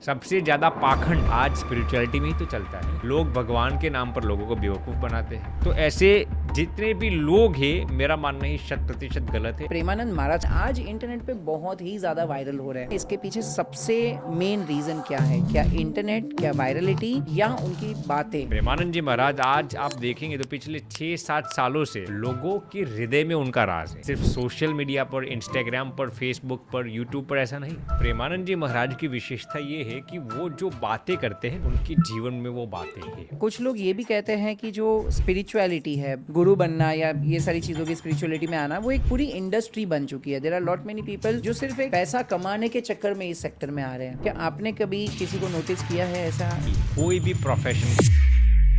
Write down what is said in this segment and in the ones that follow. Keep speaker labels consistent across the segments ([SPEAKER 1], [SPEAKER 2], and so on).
[SPEAKER 1] सबसे ज्यादा पाखंड आज स्पिरिचुअलिटी में ही तो चलता है। लोग भगवान के नाम पर लोगों को बेवकूफ बनाते हैं। तो ऐसे जितने भी लोग हैं, मेरा मानना ही 100% गलत है।
[SPEAKER 2] प्रेमानंद महाराज आज इंटरनेट पे बहुत ही ज्यादा वायरल हो रहे हैं। इसके पीछे सबसे मेन रीजन क्या है? क्या इंटरनेट, क्या वायरलिटी, या उनकी बातें?
[SPEAKER 1] प्रेमानंद जी महाराज आज आप देखेंगे तो पिछले 6-7 सालों से लोगों के हृदय में उनका राज है। सिर्फ सोशल मीडिया पर, इंस्टाग्राम पर, फेसबुक पर, यूट्यूब पर ऐसा नहीं। प्रेमानंद जी महाराज की विशेषता ये है कि वो जो बातें करते हैं उनके जीवन में वो बातें हैं।
[SPEAKER 2] कुछ लोग ये भी कहते हैं कि जो स्पिरिचुअलिटी है, गुरु बनना या ये सारी चीजों की स्पिरिचुअलिटी में आना, वो एक पूरी इंडस्ट्री बन चुकी है। There are lot many people जो सिर्फ एक पैसा कमाने के चक्कर में इस सेक्टर में आ रहे हैं। क्या आपने कभी किसी को नोटिस किया है ऐसा?
[SPEAKER 1] कोई भी प्रोफेशन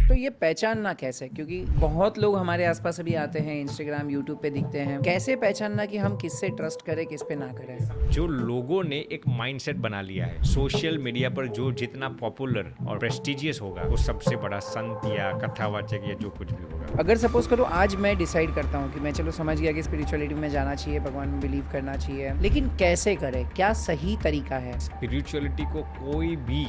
[SPEAKER 2] तो ये पहचानना कैसे? क्योंकि बहुत लोग हमारे आसपास अभी आते हैं, इंस्टाग्राम, यूट्यूब पे दिखते हैं। कैसे पहचानना कि हम किससे ट्रस्ट करें, किस पे ना करें?
[SPEAKER 1] जो लोगों ने एक माइंडसेट बना लिया है, सोशल मीडिया पर जो जितना पॉपुलर और प्रेस्टिजियस होगा वो सबसे बड़ा संत या कथावाचक या जो कुछ भी होगा।
[SPEAKER 2] अगर सपोज करो आज मैं डिसाइड करता हूँ कि मैं चलो समझ गया कि स्पिरिचुअलिटी में जाना चाहिए, भगवान में बिलीव करना चाहिए, लेकिन कैसे करें? क्या सही तरीका है?
[SPEAKER 1] स्पिरिचुअलिटी को कोई भी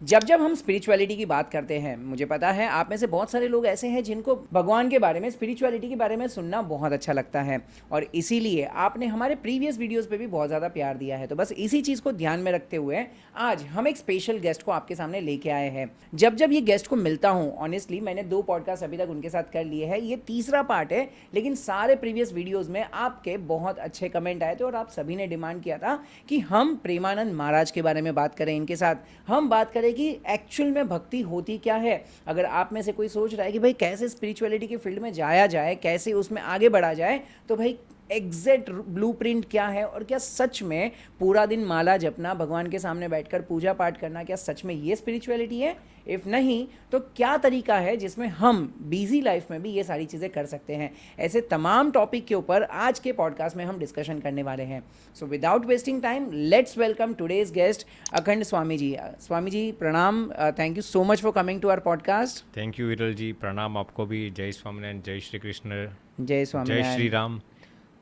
[SPEAKER 2] जब जब हम स्पिरिचुअलिटी की बात करते हैं, मुझे पता है आप में से बहुत सारे लोग ऐसे हैं जिनको भगवान के बारे में, स्पिरिचुअलिटी के बारे में सुनना बहुत अच्छा लगता है, और इसीलिए आपने हमारे प्रीवियस वीडियोस पे भी बहुत ज़्यादा प्यार दिया है। तो बस इसी चीज़ को ध्यान में रखते हुए आज हम एक स्पेशल गेस्ट को आपके सामने लेके आए हैं। जब जब ये गेस्ट को मिलता हूँ, ऑनेस्टली मैंने 2 पॉडकास्ट अभी तक उनके साथ कर लिए हैं, ये तीसरा पार्ट है, लेकिन सारे प्रीवियस वीडियोज़ में आपके बहुत अच्छे कमेंट आए थे और आप सभी ने डिमांड किया था कि हम प्रेमानंद महाराज के बारे में बात करें, इनके साथ हम बात करें कि एक्चुअल में भक्ति होती क्या है। अगर आप में से कोई सोच रहा है कि भाई कैसे स्पिरिचुअलिटी के फील्ड में जाया जाए, कैसे उसमें आगे बढ़ा जाए, तो भाई एग्जैक्ट ब्लूप्रिंट क्या है, और क्या सच में पूरा दिन माला जपना, भगवान के सामने बैठकर पूजा पाठ करना, क्या सच में ये स्पिरिचुअलिटी है? इफ़ नहीं तो क्या तरीका है जिसमें हम बिजी लाइफ में भी ये सारी चीज़ें कर सकते हैं? ऐसे तमाम टॉपिक के ऊपर आज के पॉडकास्ट में हम डिस्कशन करने वाले हैं। So without wasting time, let's welcome today's guest Akhand Swami ji. Swami ji प्रणाम, thank you so much for coming to our podcast.
[SPEAKER 1] Thank you Viral ji, प्रणाम आपको भी। जय स्वामीनारायण, जय श्री कृष्ण,
[SPEAKER 2] जय स्वामी,
[SPEAKER 1] जय श्री राम।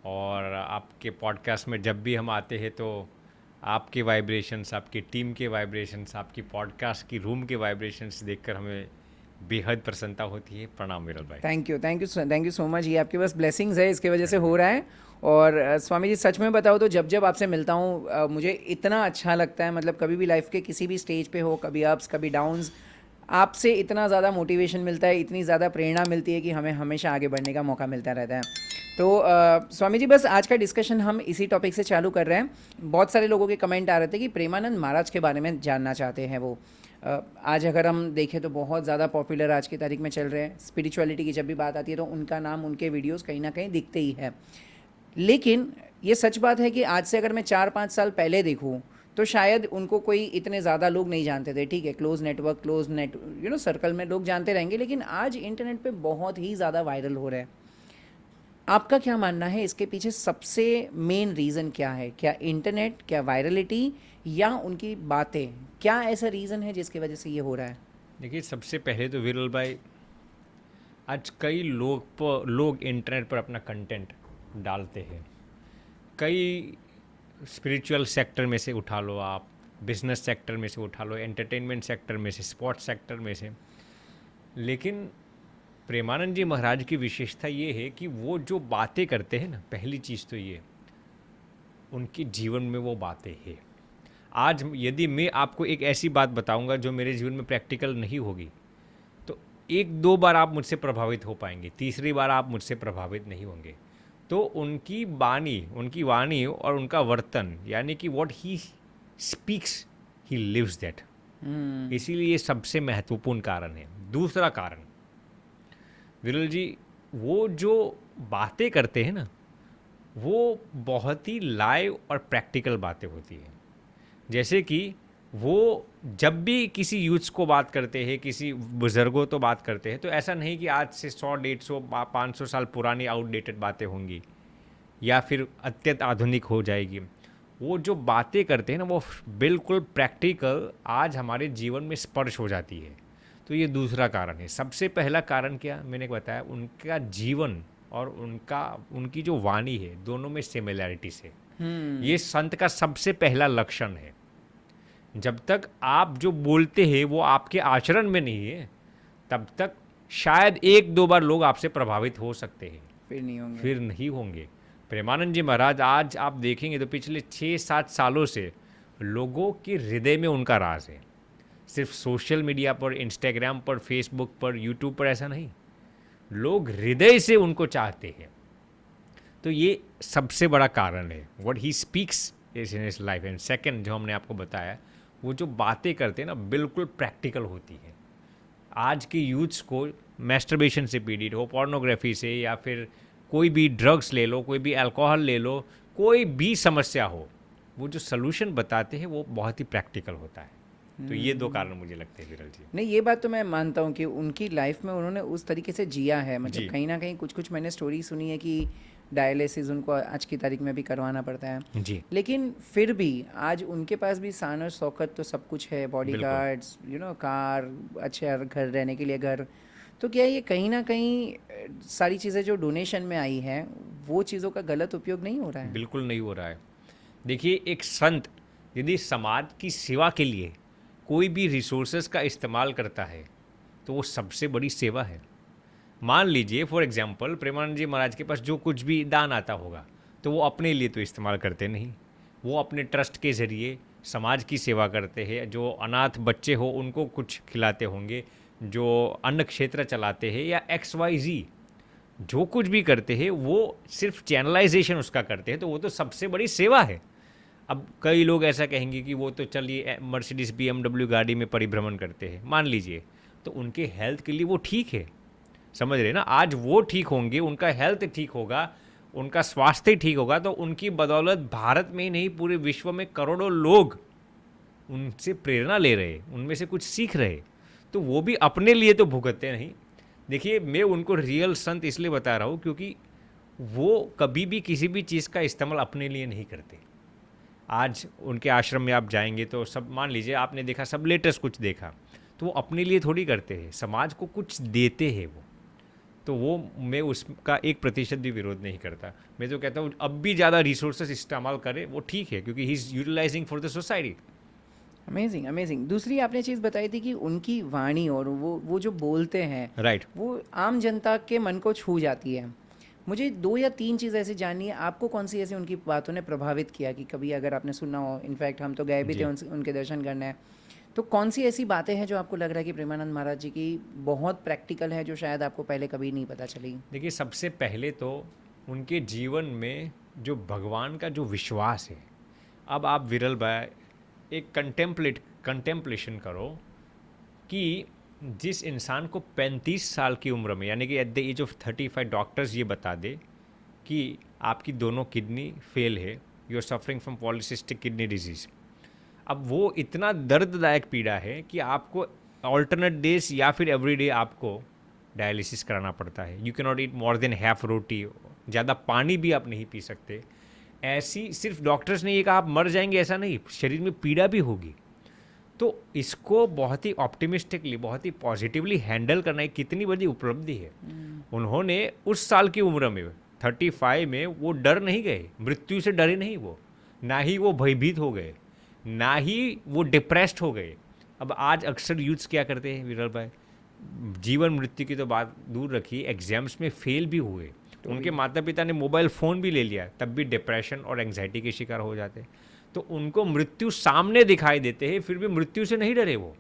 [SPEAKER 1] और आपके पॉडकास्ट में जब भी हम आते हैं तो आपके वाइब्रेशंस, आपकी टीम के वाइब्रेशंस, आपकी पॉडकास्ट की रूम के वाइब्रेशंस देखकर हमें बेहद प्रसन्नता होती है। प्रणाम विरल भाई।
[SPEAKER 2] Thank you so much. ये आपके पास ब्लेसिंग्स है, इसके वजह से हो रहा है। और स्वामी जी सच में बताओ तो जब जब आपसे मिलता हूँ मुझे इतना अच्छा लगता है। मतलब कभी भी लाइफ के किसी भी स्टेज पे हो, कभी अप्स कभी डाउन्स, आपसे इतना ज़्यादा मोटिवेशन मिलता है, इतनी ज़्यादा प्रेरणा मिलती है कि हमें हमेशा आगे बढ़ने का मौका मिलता रहता है। तो स्वामी जी बस आज का डिस्कशन हम इसी टॉपिक से चालू कर रहे हैं। बहुत सारे लोगों के कमेंट आ रहे थे कि प्रेमानंद महाराज के बारे में जानना चाहते हैं वो। आज अगर हम देखें तो बहुत ज़्यादा पॉपुलर आज की तारीख में चल रहे हैं। स्पिरिचुअलिटी की जब भी बात आती है तो उनका नाम, उनके वीडियोस कहीं ना कहीं दिखते ही है। लेकिन ये सच बात है कि आज से अगर मैं 4-5 साल पहले देखूँ तो शायद उनको कोई इतने ज़्यादा लोग नहीं जानते थे। ठीक है, क्लोज नेटवर्क, सर्कल में लोग जानते रहेंगे, लेकिन आज इंटरनेट पे बहुत ही ज़्यादा वायरल हो रहे हैं। आपका क्या मानना है इसके पीछे सबसे मेन रीज़न क्या है? क्या इंटरनेट, क्या वायरलिटी, या उनकी बातें? क्या ऐसा रीज़न है जिसकी वजह से ये हो रहा है?
[SPEAKER 1] देखिए, सबसे पहले तो विरल भाई, आज कई लोग इंटरनेट पर अपना कंटेंट डालते हैं। कई स्पिरिचुअल सेक्टर में से उठा लो आप, बिजनेस सेक्टर में से उठा लो, एंटरटेनमेंट सेक्टर में से, स्पोर्ट्स सेक्टर में से। लेकिन प्रेमानंद जी महाराज की विशेषता ये है कि वो जो बातें करते हैं ना, पहली चीज़ तो ये, उनके जीवन में वो बातें हैं। आज यदि मैं आपको एक ऐसी बात बताऊंगा जो मेरे जीवन में प्रैक्टिकल नहीं होगी, तो 1-2 बार आप मुझसे प्रभावित हो पाएंगे, तीसरी बार आप मुझसे प्रभावित नहीं होंगे। तो उनकी वाणी और उनका वर्तन, यानी कि what he speaks he lives that. इसीलिए ये सबसे महत्वपूर्ण कारण है। दूसरा कारण, विरल जी, वो जो बातें करते हैं ना, वो बहुत ही लाइव और प्रैक्टिकल बातें होती हैं। जैसे कि वो जब भी किसी यूथ्स को बात करते हैं, किसी बुज़ुर्गों तो बात करते हैं, तो ऐसा नहीं कि आज से 100-150-500 साल पुरानी आउटडेटेड बातें होंगी या फिर अत्यंत आधुनिक हो जाएगी। वो जो बातें करते हैं ना, वो बिल्कुल प्रैक्टिकल आज हमारे जीवन में स्पर्श हो जाती है। तो ये दूसरा कारण है। सबसे पहला कारण क्या मैंने बताया, उनका जीवन और उनकी जो वाणी है, दोनों में सिमिलैरिटीज है। ये संत का सबसे पहला लक्षण है। जब तक आप जो बोलते हैं वो आपके आचरण में नहीं है, तब तक शायद एक दो बार लोग आपसे प्रभावित हो सकते हैं,
[SPEAKER 2] फिर नहीं होंगे।
[SPEAKER 1] फिर नहीं होंगे। प्रेमानंद जी महाराज आज आप देखेंगे तो पिछले 6-7 सालों से लोगों के हृदय में उनका राज है। सिर्फ सोशल मीडिया पर, इंस्टाग्राम पर, फेसबुक पर, यूट्यूब पर ऐसा नहीं, लोग हृदय से उनको चाहते हैं। तो ये सबसे बड़ा कारण है, what he speaks is in his life. And second, जो हमने आपको बताया, वो जो बातें करते हैं ना, बिल्कुल प्रैक्टिकल होती है। आज के यूथ्स को मैस्टरबेशन से पीड़ित हो, पोर्नोग्राफी से, या फिर कोई भी ड्रग्स ले लो, कोई भी अल्कोहल ले लो, कोई भी समस्या हो, वो जो सोल्यूशन बताते हैं वो बहुत ही प्रैक्टिकल होता है। तो ये दो कारण मुझे लगते हैं विरल जी।
[SPEAKER 2] नहीं, ये बात तो मैं मानता हूँ कि उनकी लाइफ में उन्होंने उस तरीके से जिया है।
[SPEAKER 1] जी।
[SPEAKER 2] मतलब कहीं ना कहीं कुछ कुछ मैंने स्टोरी सुनी है कि डायलिसिस उनको आज की तारीख में भी करवाना पड़ता है,
[SPEAKER 1] जी,
[SPEAKER 2] लेकिन फिर भी आज उनके पास भी शान और शौकत तो सब कुछ है, बॉडी
[SPEAKER 1] बिल्कुल।
[SPEAKER 2] गार्ड्स, कार, अच्छे घर, रहने के लिए घर। तो क्या ये कहीं ना कहीं सारी चीज़ें जो डोनेशन में आई हैं वो चीज़ों का गलत उपयोग नहीं हो रहा है?
[SPEAKER 1] बिल्कुल नहीं हो रहा है। देखिए, एक संत यदि समाज की सेवा के लिए कोई भी रिसोर्सेज का इस्तेमाल करता है तो वो सबसे बड़ी सेवा है। मान लीजिए फॉर एग्जांपल, प्रेमानंद जी महाराज के पास जो कुछ भी दान आता होगा तो वो अपने लिए तो इस्तेमाल करते नहीं, वो अपने ट्रस्ट के ज़रिए समाज की सेवा करते हैं। जो अनाथ बच्चे हो उनको कुछ खिलाते होंगे, जो अन्न क्षेत्र चलाते हैं, या XYZ जो कुछ भी करते हैं वो सिर्फ चैनलाइजेशन उसका करते हैं, तो वो तो सबसे बड़ी सेवा है। अब कई लोग ऐसा कहेंगे कि वो तो चलिए मर्सिडीज BMW गाड़ी में परिभ्रमण करते हैं, मान लीजिए, तो उनके हेल्थ के लिए वो ठीक है, समझ रहे ना। आज वो ठीक होंगे, उनका हेल्थ ठीक होगा, उनका स्वास्थ्य ठीक होगा, तो उनकी बदौलत भारत में ही नहीं पूरे विश्व में करोड़ों लोग उनसे प्रेरणा ले रहे, उनमें से कुछ सीख रहे। तो वो भी अपने लिए तो भुगतते नहीं। देखिए, मैं उनको रियल संत इसलिए बता रहा हूँ क्योंकि वो कभी भी किसी भी चीज़ का इस्तेमाल अपने लिए नहीं करते। आज उनके आश्रम में आप जाएंगे तो सब, मान लीजिए आपने देखा, सब लेटेस्ट कुछ देखा, तो वो अपने लिए थोड़ी करते हैं, समाज को कुछ देते हैं वो। तो वो, मैं उसका 1% भी विरोध नहीं करता। मैं तो कहता हूँ अब भी ज़्यादा रिसोर्सेज इस्तेमाल करे वो ठीक है, क्योंकि he is utilizing for the society.
[SPEAKER 2] Amazing, amazing. दूसरी आपने चीज़ बताई थी कि उनकी वाणी और वो जो बोलते हैं,
[SPEAKER 1] राइट।
[SPEAKER 2] वो आम जनता के मन को छू जाती है। मुझे 2 या 3 चीज़ ऐसी जाननी है, आपको कौन सी ऐसी उनकी बातों ने प्रभावित किया कि कभी अगर आपने सुना हो, इनफैक्ट हम तो गए भी
[SPEAKER 1] जी।
[SPEAKER 2] थे उनके दर्शन करने, तो कौन सी ऐसी बातें हैं जो आपको लग रहा है कि प्रेमानंद महाराज जी की बहुत प्रैक्टिकल है, जो शायद आपको पहले कभी नहीं पता चली?
[SPEAKER 1] देखिए, सबसे पहले तो उनके जीवन में जो भगवान का जो विश्वास है। अब आप विरल भाई एक कंटेम्पलेशन करो कि जिस इंसान को 35 साल की उम्र में, यानी कि at the age of 35, doctors ये बता दे कि आपकी दोनों किडनी फेल है, you are suffering from polycystic kidney disease. अब वो इतना दर्ददायक पीड़ा है कि आपको ऑल्टरनेट डेज या फिर एवरीडे आपको डायलिसिस कराना पड़ता है। You can not eat more than half roti, ज़्यादा पानी भी आप नहीं पी सकते। ऐसी, सिर्फ डॉक्टर्स ने ये कहा आप मर जाएंगे ऐसा नहीं, शरीर में पीड़ा भी होगी। तो इसको बहुत ही ऑप्टिमिस्टिकली, बहुत ही पॉजिटिवली हैंडल करना एक कितनी बड़ी उपलब्धि है। उन्होंने उस साल की उम्र में 35 में वो डर नहीं गए, मृत्यु से डरे नहीं वो, ना ही वो भयभीत हो गए, ना ही वो डिप्रेस्ड हो गए। अब आज अक्सर यूथ्स क्या करते हैं विरल भाई, जीवन मृत्यु की तो बात दूर रखिए, एग्जाम्स में फेल भी हुए, उनके माता पिता ने मोबाइल फ़ोन भी ले लिया, तब भी डिप्रेशन और एंग्जाइटी के शिकार हो जाते। तो उनको मृत्यु सामने दिखाई देते हैं, फिर भी मृत्यु से नहीं डरे वो,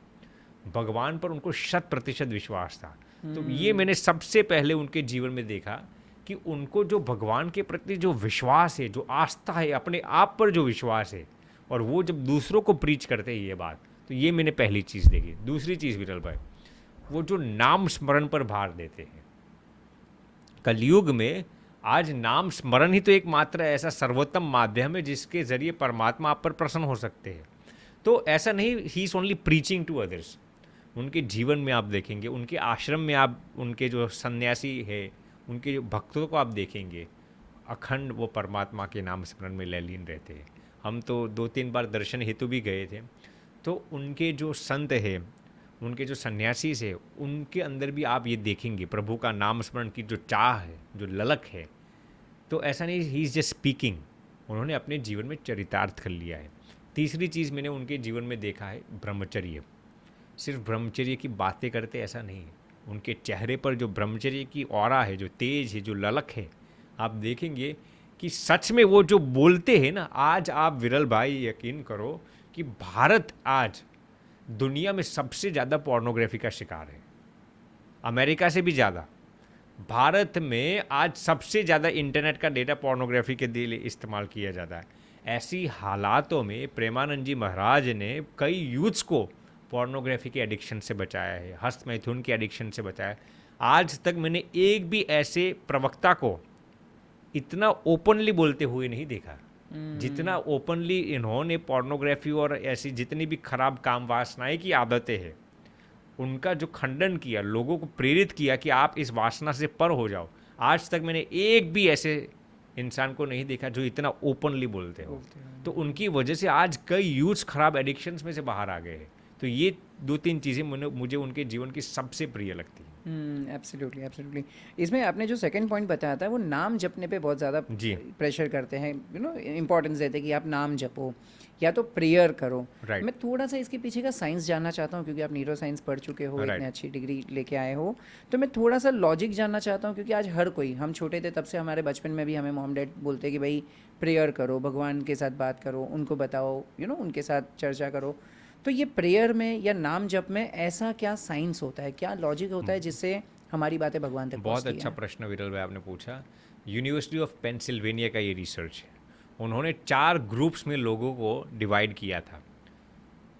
[SPEAKER 1] भगवान पर उनको 100% विश्वास था। तो ये मैंने सबसे पहले उनके जीवन में देखा कि उनको जो भगवान के प्रति जो विश्वास है, जो आस्था है, अपने आप पर जो विश्वास है, और वो जब दूसरों को प्रीच करते हैं ये बात, तो ये मैंने पहली चीज़ देखी। दूसरी चीज़ विरल भाई, वो जो नाम स्मरण पर भार देते हैं। कलयुग में आज नाम स्मरण ही तो एकमात्र ऐसा सर्वोत्तम माध्यम है जिसके जरिए परमात्मा आप पर प्रसन्न हो सकते हैं। तो ऐसा नहीं he is only preaching to others. उनके जीवन में आप देखेंगे, उनके आश्रम में आप, उनके जो सन्यासी है, उनके जो भक्तों को आप देखेंगे, अखंड वो परमात्मा के नाम स्मरण में लयलीन रहते हैं। हम तो 2-3 बार दर्शन हेतु भी गए थे, तो उनके जो संत है, उनके जो सन्यासी है, उनके अंदर भी आप ये देखेंगे प्रभु का नाम स्मरण की जो चाह है, जो ललक है। तो ऐसा नहीं ही इज़ जस्ट स्पीकिंग, उन्होंने अपने जीवन में चरितार्थ कर लिया है। तीसरी चीज़ मैंने उनके जीवन में देखा है ब्रह्मचर्य। सिर्फ ब्रह्मचर्य की बातें करते ऐसा नहीं है, उनके चेहरे पर जो ब्रह्मचर्य की ऑरा है, जो तेज है, जो ललक है, आप देखेंगे कि सच में वो जो बोलते हैं ना। आज आप विरल भाई यकीन करो कि भारत आज दुनिया में सबसे ज़्यादा पोर्नोग्राफी का शिकार है, अमेरिका से भी ज़्यादा। भारत में आज सबसे ज़्यादा इंटरनेट का डेटा पोर्नोग्राफी के लिए इस्तेमाल किया जाता है। ऐसी हालातों में प्रेमानंद जी महाराज ने कई यूथ्स को पोर्नोग्राफी के एडिक्शन से बचाया है, हस्त मैथुन के एडिक्शन से बचाया है। आज तक मैंने एक भी ऐसे प्रवक्ता को इतना ओपनली बोलते हुए नहीं देखा जितना ओपनली इन्होंने पोर्नोग्राफी और ऐसी जितनी भी खराब काम वासनाएं की आदतें हैं उनका जो खंडन किया, लोगों को प्रेरित किया कि आप इस वासना से पर हो जाओ। आज तक मैंने एक भी ऐसे इंसान को नहीं देखा जो इतना ओपनली बोलते हो। तो उनकी वजह से आज कई यूथ्स खराब एडिक्शंस में से बाहर आ गए हैं। तो ये 2-3 चीज़ें मुझे उनके जीवन की सबसे प्रिय लगती हैं।
[SPEAKER 2] Absolutely absolutely. इसमें आपने जो सेकंड पॉइंट बताया था वो नाम जपने पे बहुत ज़्यादा
[SPEAKER 1] जी।
[SPEAKER 2] प्रेशर करते हैं, इंपॉर्टेंस देते हैं कि आप नाम जपो या तो प्रेयर करो।
[SPEAKER 1] Right.
[SPEAKER 2] मैं थोड़ा सा इसके पीछे का साइंस जानना चाहता हूँ क्योंकि आप न्यूरो साइंस पढ़ चुके हो,
[SPEAKER 1] Right.
[SPEAKER 2] इतनी अच्छी डिग्री लेके आए हो। तो मैं थोड़ा सा लॉजिक जानना चाहता हूँ क्योंकि आज हर कोई, हम छोटे थे तब से हमारे बचपन में भी हमें मॉम डैड बोलते हैं कि भाई प्रेयर करो, भगवान के साथ बात करो, उनको बताओ, उनके साथ चर्चा करो। तो ये प्रेयर में या नाम जप में ऐसा क्या साइंस होता है, क्या लॉजिक होता है जिससे हमारी बातें भगवान तक
[SPEAKER 1] बहुत
[SPEAKER 2] पहुंचती
[SPEAKER 1] अच्छा
[SPEAKER 2] हैं?
[SPEAKER 1] प्रश्न विरल भाई आपने पूछा। यूनिवर्सिटी ऑफ पेंसिल्वेनिया का ये रिसर्च है। उन्होंने 4 ग्रुप्स में लोगों को डिवाइड किया था।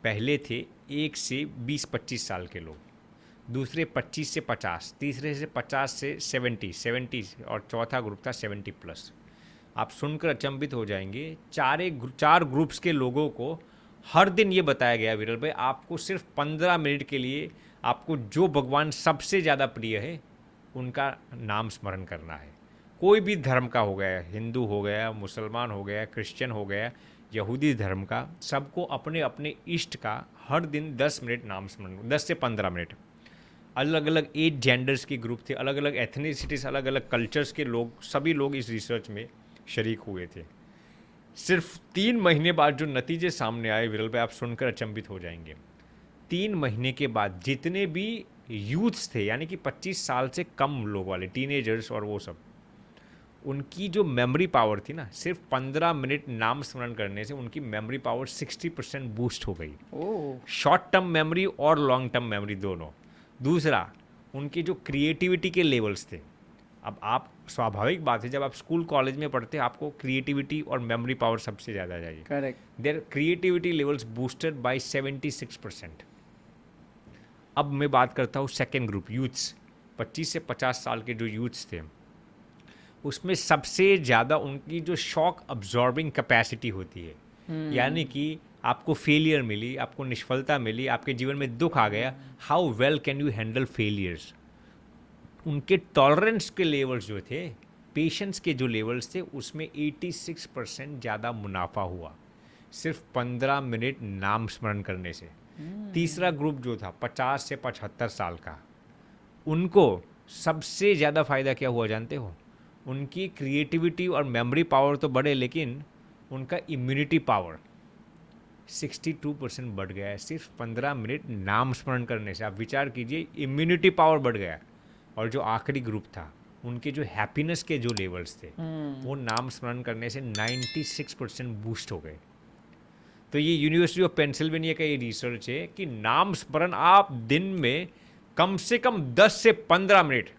[SPEAKER 1] पहले थे 1 से 20-25 साल के लोग, दूसरे 25 से 50, तीसरे से 50 से 70 और चौथा ग्रुप था 70+। आप सुनकर अचंभित हो जाएंगे, 4 ग्रुप्स के लोगों को हर दिन ये बताया गया विरल भाई आपको सिर्फ 15 मिनट के लिए आपको जो भगवान सबसे ज़्यादा प्रिय है उनका नाम स्मरण करना है। कोई भी धर्म का हो गया, हिंदू हो गया, मुसलमान हो गया, क्रिश्चियन हो गया, यहूदी धर्म का, सबको अपने अपने इष्ट का हर दिन 10 मिनट नाम स्मरण, 10 से 15 मिनट। अलग अलग एज जेंडर्स के ग्रुप थे, अलग अलग एथनिसिटीज़, अलग अलग कल्चर्स के लोग, सभी लोग इस रिसर्च में शरीक हुए थे। सिर्फ 3 महीने बाद जो नतीजे सामने आए विरल भाई आप सुनकर अचंभित हो जाएंगे। 3 महीने के बाद जितने भी यूथ्स थे, यानी कि 25 साल से कम लोग वाले टीनेजर्स और वो सब, उनकी जो मेमोरी पावर थी ना, सिर्फ 15 मिनट नाम स्मरण करने से उनकी मेमोरी पावर 60% बूस्ट हो गई।
[SPEAKER 2] ओह,
[SPEAKER 1] शॉर्ट टर्म मेमोरी और लॉन्ग टर्म मेमोरी दोनों। दूसरा, उनके जो क्रिएटिविटी के लेवल्स थे, अब आप स्वाभाविक बात है जब आप स्कूल कॉलेज में पढ़ते हैं आपको क्रिएटिविटी और मेमोरी पावर सबसे ज़्यादा चाहिए।
[SPEAKER 2] Correct.
[SPEAKER 1] There creativity levels boosted by 76%। अब मैं बात करता हूँ सेकेंड ग्रुप यूथ्स, 25 से 50 साल के जो यूथ्स थे, उसमें सबसे ज़्यादा उनकी जो शॉक अब्जॉर्बिंग कैपेसिटी होती है, यानी कि आपको फेलियर मिली, आपको निष्फलता मिली, आपके जीवन में दुख आ गया, how well can you handle failures. उनके टॉलरेंस के लेवल्स जो थे, पेशेंस के जो लेवल्स थे, उसमें 86% ज़्यादा मुनाफा हुआ सिर्फ 15 मिनट नाम स्मरण करने से। तीसरा ग्रुप जो था 50 से 75 साल का, उनको सबसे ज़्यादा फ़ायदा क्या हुआ जानते हो? उनकी क्रिएटिविटी और मेमोरी पावर तो बढ़े, लेकिन उनका इम्यूनिटी पावर 62% बढ़ गया है सिर्फ 15 मिनट नाम स्मरण करने से। आप विचार कीजिए, इम्यूनिटी पावर बढ़ गया। और जो आखिरी ग्रुप था, उनके जो हैप्पीनेस के जो लेवल्स थे, वो नाम स्मरण करने से 96% बूस्ट हो गए। तो ये यूनिवर्सिटी ऑफ पेंसिल्वेनिया का ये रिसर्च है कि नाम स्मरण आप दिन में कम से कम 10 से 15 मिनट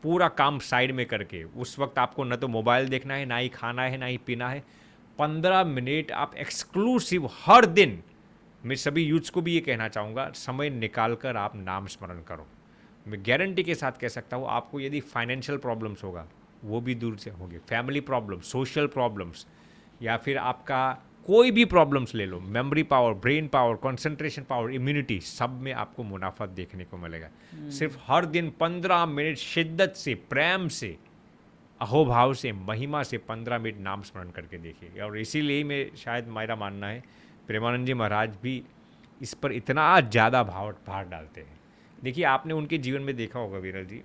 [SPEAKER 1] पूरा काम साइड में करके, उस वक्त आपको न तो मोबाइल देखना है, ना ही खाना है, ना ही पीना है, 15 मिनट आप एक्सक्लूसिव हर दिन, मैं सभी यूथ्स को भी ये कहना चाहूँगा, समय निकाल कर आप नाम स्मरण करो। मैं गारंटी के साथ कह सकता हूँ आपको यदि फाइनेंशियल प्रॉब्लम्स होगा वो भी दूर से होंगे, फैमिली प्रॉब्लम्स, सोशल प्रॉब्लम्स, या फिर आपका कोई भी प्रॉब्लम्स ले लो, memory power, brain power, concentration power, immunity, सब में आपको मुनाफा देखने को मिलेगा। सिर्फ हर दिन 15 मिनट शिद्दत से, प्रेम से, अहोभाव से, महिमा से 15 मिनट नाम स्मरण करके देखिए। और इसीलिए मैं शायद मेरा मानना है प्रेमानंद जी महाराज भी इस पर इतना ज़्यादा भार डालते हैं। देखिए, आपने उनके जीवन में देखा होगा विरल जी,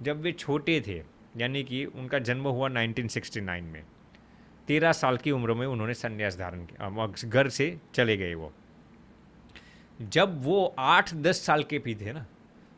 [SPEAKER 1] जब वे छोटे थे, यानी कि उनका जन्म हुआ 1969 में, 13 साल की उम्र में उन्होंने संन्यास धारण किया, घर से चले गए वो। जब वो 8-10 साल के भी थे ना,